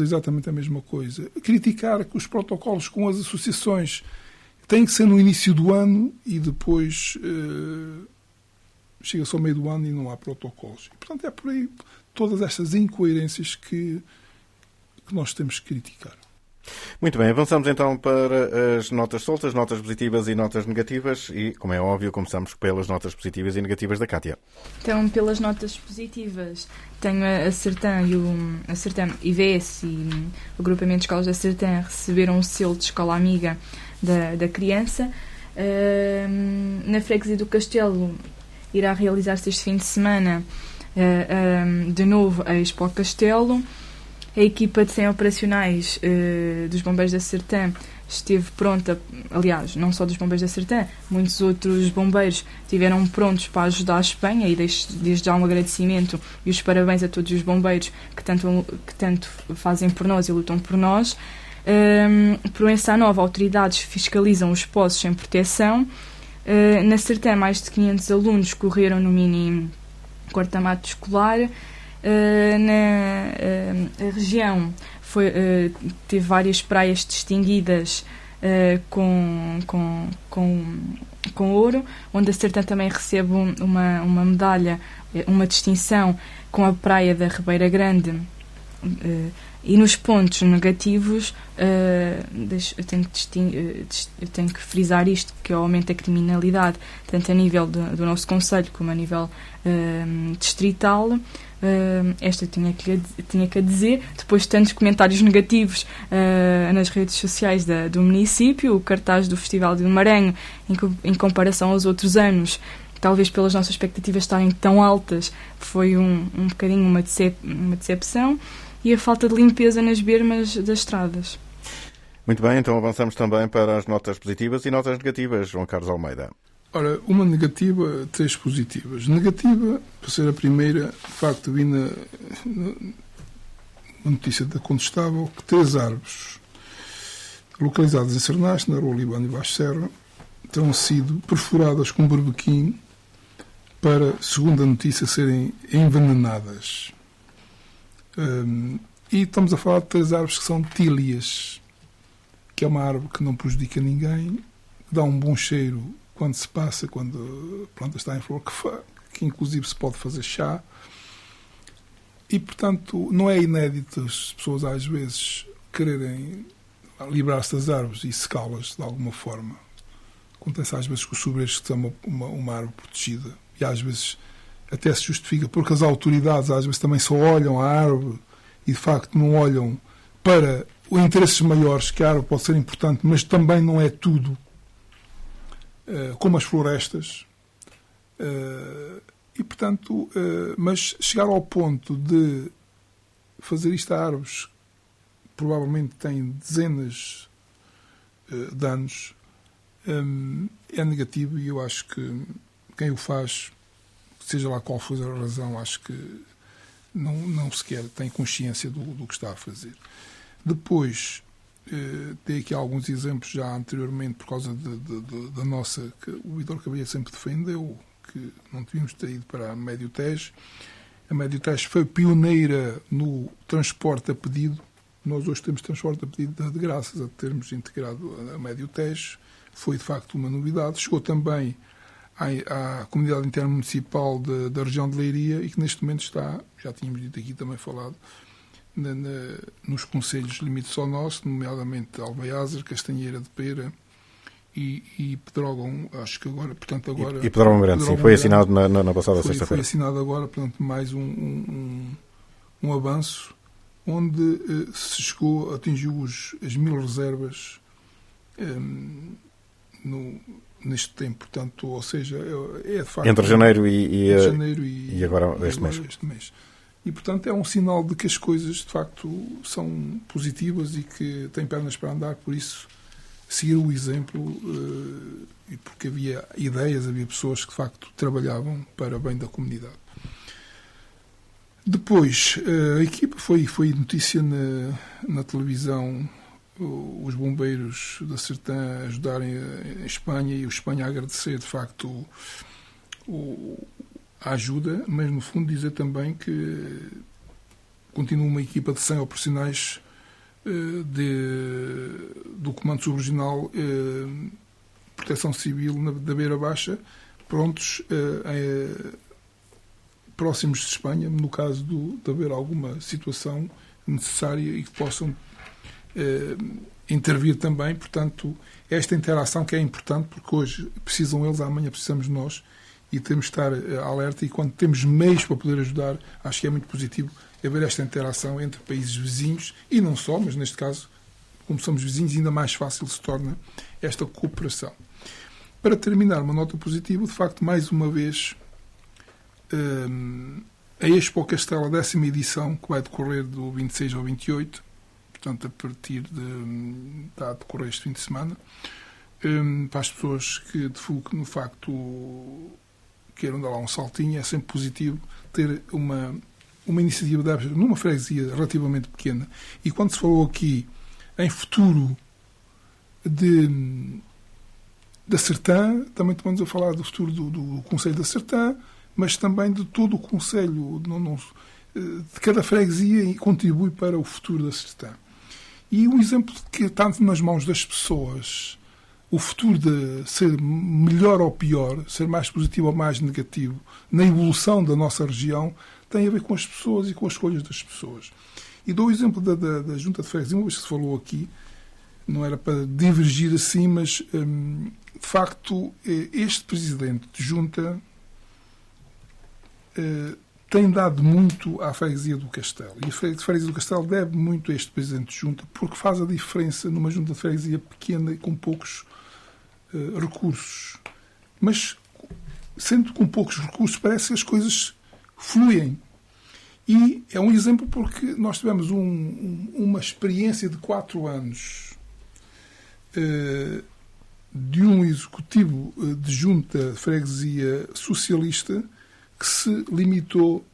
exatamente a mesma coisa. Criticar que os protocolos com as associações têm que ser no início do ano e depois chega-se ao meio do ano e não há protocolos. E, portanto, é por aí todas estas incoerências que nós temos que criticar. Muito bem, avançamos então para as notas soltas, notas positivas e notas negativas e, como é óbvio, começamos pelas notas positivas e negativas da Cátia. Então, pelas notas positivas, tenho a Sertã a Sertã IVS e o agrupamento de escolas da Sertã receberam o selo de escola amiga da criança. Na freguesia do Castelo irá realizar-se este fim de semana de novo a Expo Castelo. A equipa de 100 operacionais dos Bombeiros da Sertã esteve pronta, aliás, não só dos Bombeiros da Sertã, muitos outros bombeiros estiveram prontos para ajudar a Espanha e desde já um agradecimento e os parabéns a todos os bombeiros que tanto fazem por nós e lutam por nós. Proença Nova, autoridades fiscalizam os poços sem proteção. Na Sertã, mais de 500 alunos correram no mini cortamato escolar. A região teve várias praias distinguidas com ouro, onde a Sertã também recebe uma medalha, uma distinção com a praia da Ribeira Grande. E nos pontos negativos, eu tenho que frisar isto, que é o aumento da criminalidade, tanto a nível do nosso concelho como a nível distrital. Esta tinha que dizer, depois de tantos comentários negativos nas redes sociais do município, o cartaz do Festival de Maranhão, em comparação aos outros anos, talvez pelas nossas expectativas estarem tão altas, foi um bocadinho uma decepção, e a falta de limpeza nas bermas das estradas. Muito bem, então avançamos também para as notas positivas e notas negativas, João Carlos Almeida. Ora, uma negativa, 3 positivas. Negativa, para ser a primeira, de facto, vi na notícia da Condestável que 3 árvores localizadas em Cernache, na Rua Líbano e Baixo Serra, terão sido perfuradas com berbequim para, segundo a notícia, serem envenenadas. E estamos a falar de 3 árvores que são tílias, que é uma árvore que não prejudica ninguém, dá um bom cheiro quando se passa, quando a planta está em flor, que inclusive se pode fazer chá. E, portanto, não é inédito as pessoas às vezes quererem livrar-se das árvores e secá-las de alguma forma. Acontece às vezes com os sobreiros que são uma árvore protegida e às vezes até se justifica porque as autoridades às vezes também só olham a árvore e de facto não olham para os interesses maiores, que a árvore pode ser importante, mas também não é tudo, como as florestas. E, portanto, mas chegar ao ponto de fazer isto a árvores provavelmente têm dezenas de anos, é negativo, e eu acho que quem o faz, seja lá qual for a razão, acho que não sequer tem consciência do que está a fazer. Depois, dei aqui alguns exemplos já anteriormente, por causa da nossa, que o Vítor Cabrera sempre defendeu, que não devíamos ter ido para a Médio Tejo. A Médio Tejo foi pioneira no transporte a pedido. Nós hoje temos transporte a pedido graças a termos integrado a Médio Tejo. Foi, de facto, uma novidade. Chegou também à comunidade intermunicipal da região de Leiria e que neste momento está, já tínhamos dito aqui também falado, nos concelhos limítrofes ao nosso, nomeadamente Alveiazer, Castanheira de Pera e Pedrógão, acho que agora, portanto agora... E Pedrógão Grande, sim, foi assinado na passada sexta-feira. Foi assinado agora, portanto, mais um avanço, onde se chegou, atingiu as 1000 reservas neste tempo, portanto, ou seja, é de facto... Entre janeiro e agora este mês. E, portanto, é um sinal de que as coisas, de facto, são positivas e que têm pernas para andar, por isso, seguir o exemplo, e porque havia ideias, havia pessoas que, de facto, trabalhavam para bem da comunidade. Depois, a equipa foi notícia na televisão, os bombeiros da Sertã ajudarem a Espanha e o Espanha a agradecer, de facto, a ajuda, mas no fundo dizer também que continua uma equipa de 100 operacionais do Comando Subregional Proteção Civil da Beira Baixa, prontos, próximos de Espanha, no caso de haver alguma situação necessária e que possam intervir também. Portanto, esta interação que é importante, porque hoje precisam eles, amanhã precisamos nós, e temos de estar alerta, e quando temos meios para poder ajudar, acho que é muito positivo haver esta interação entre países vizinhos, e não só, mas neste caso, como somos vizinhos, ainda mais fácil se torna esta cooperação. Para terminar, uma nota positiva, de facto, mais uma vez, a Expo Castelo, a 10ª edição, que vai decorrer do 26 ao 28, portanto, a partir está a decorrer este fim de semana, para as pessoas que, de facto, queiram dar lá um saltinho, é sempre positivo ter uma iniciativa numa freguesia relativamente pequena. E quando se falou aqui em futuro da Sertã, também estamos a falar do futuro do Conselho da Sertã, mas também de todo o Conselho, de cada freguesia, e contribui para o futuro da Sertã. E um exemplo que está nas mãos das pessoas, o futuro de ser melhor ou pior, ser mais positivo ou mais negativo, na evolução da nossa região, tem a ver com as pessoas e com as escolhas das pessoas. E dou o exemplo da Junta de Freguesia, uma vez que se falou aqui, não era para divergir assim, mas, de facto, este presidente de Junta tem dado muito à freguesia do Castelo. E a freguesia do Castelo deve muito a este presidente de Junta, porque faz a diferença numa Junta de Freguesia pequena e com poucos recursos. Mas, sendo com poucos recursos, parece que as coisas fluem. E é um exemplo porque nós tivemos uma experiência de 4 anos de um executivo de junta de freguesia socialista que se limitou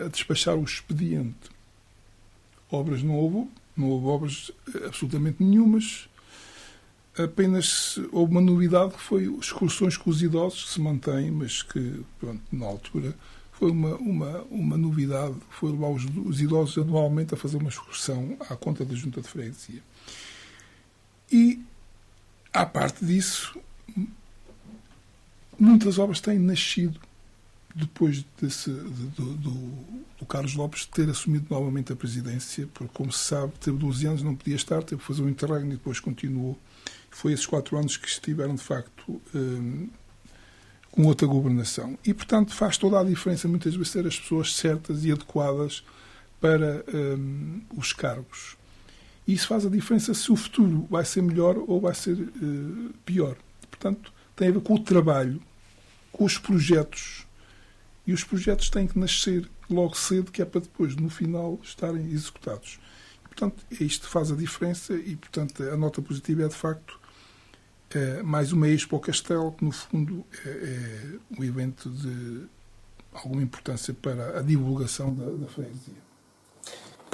a despachar o expediente. Obras não houve obras absolutamente nenhumas. apenas houve uma novidade que foi as excursões com os idosos, que se mantém, mas que, pronto, na altura foi uma novidade, foi levar os idosos anualmente a fazer uma excursão à conta da Junta de Freguesia. E, à parte disso, muitas obras têm nascido depois do Carlos Lopes ter assumido novamente a presidência, porque, como se sabe, teve 12 anos, não podia estar, teve que fazer um interregno e depois continuou. Foi esses 4 anos que estiveram, de facto, com outra governação. E, portanto, faz toda a diferença, muitas vezes, ter as pessoas certas e adequadas para os cargos. E isso faz a diferença se o futuro vai ser melhor ou vai ser pior. Portanto, tem a ver com o trabalho, com os projetos. E os projetos têm que nascer logo cedo, que é para depois, no final, estarem executados. Portanto, isto faz a diferença e, portanto, a nota positiva é, de facto, mais uma Expo ao Castelo, que, no fundo, é um evento de alguma importância para a divulgação da freguesia.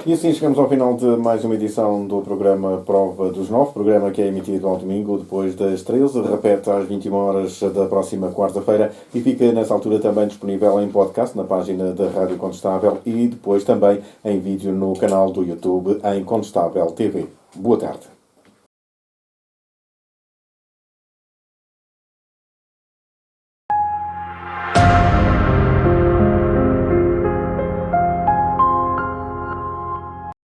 E assim chegamos ao final de mais uma edição do programa Prova dos 9, programa que é emitido ao domingo depois das 13, repete às 21 horas da próxima quarta-feira e fica nessa altura também disponível em podcast na página da Rádio Contestável e depois também em vídeo no canal do YouTube em Contestável TV. Boa tarde.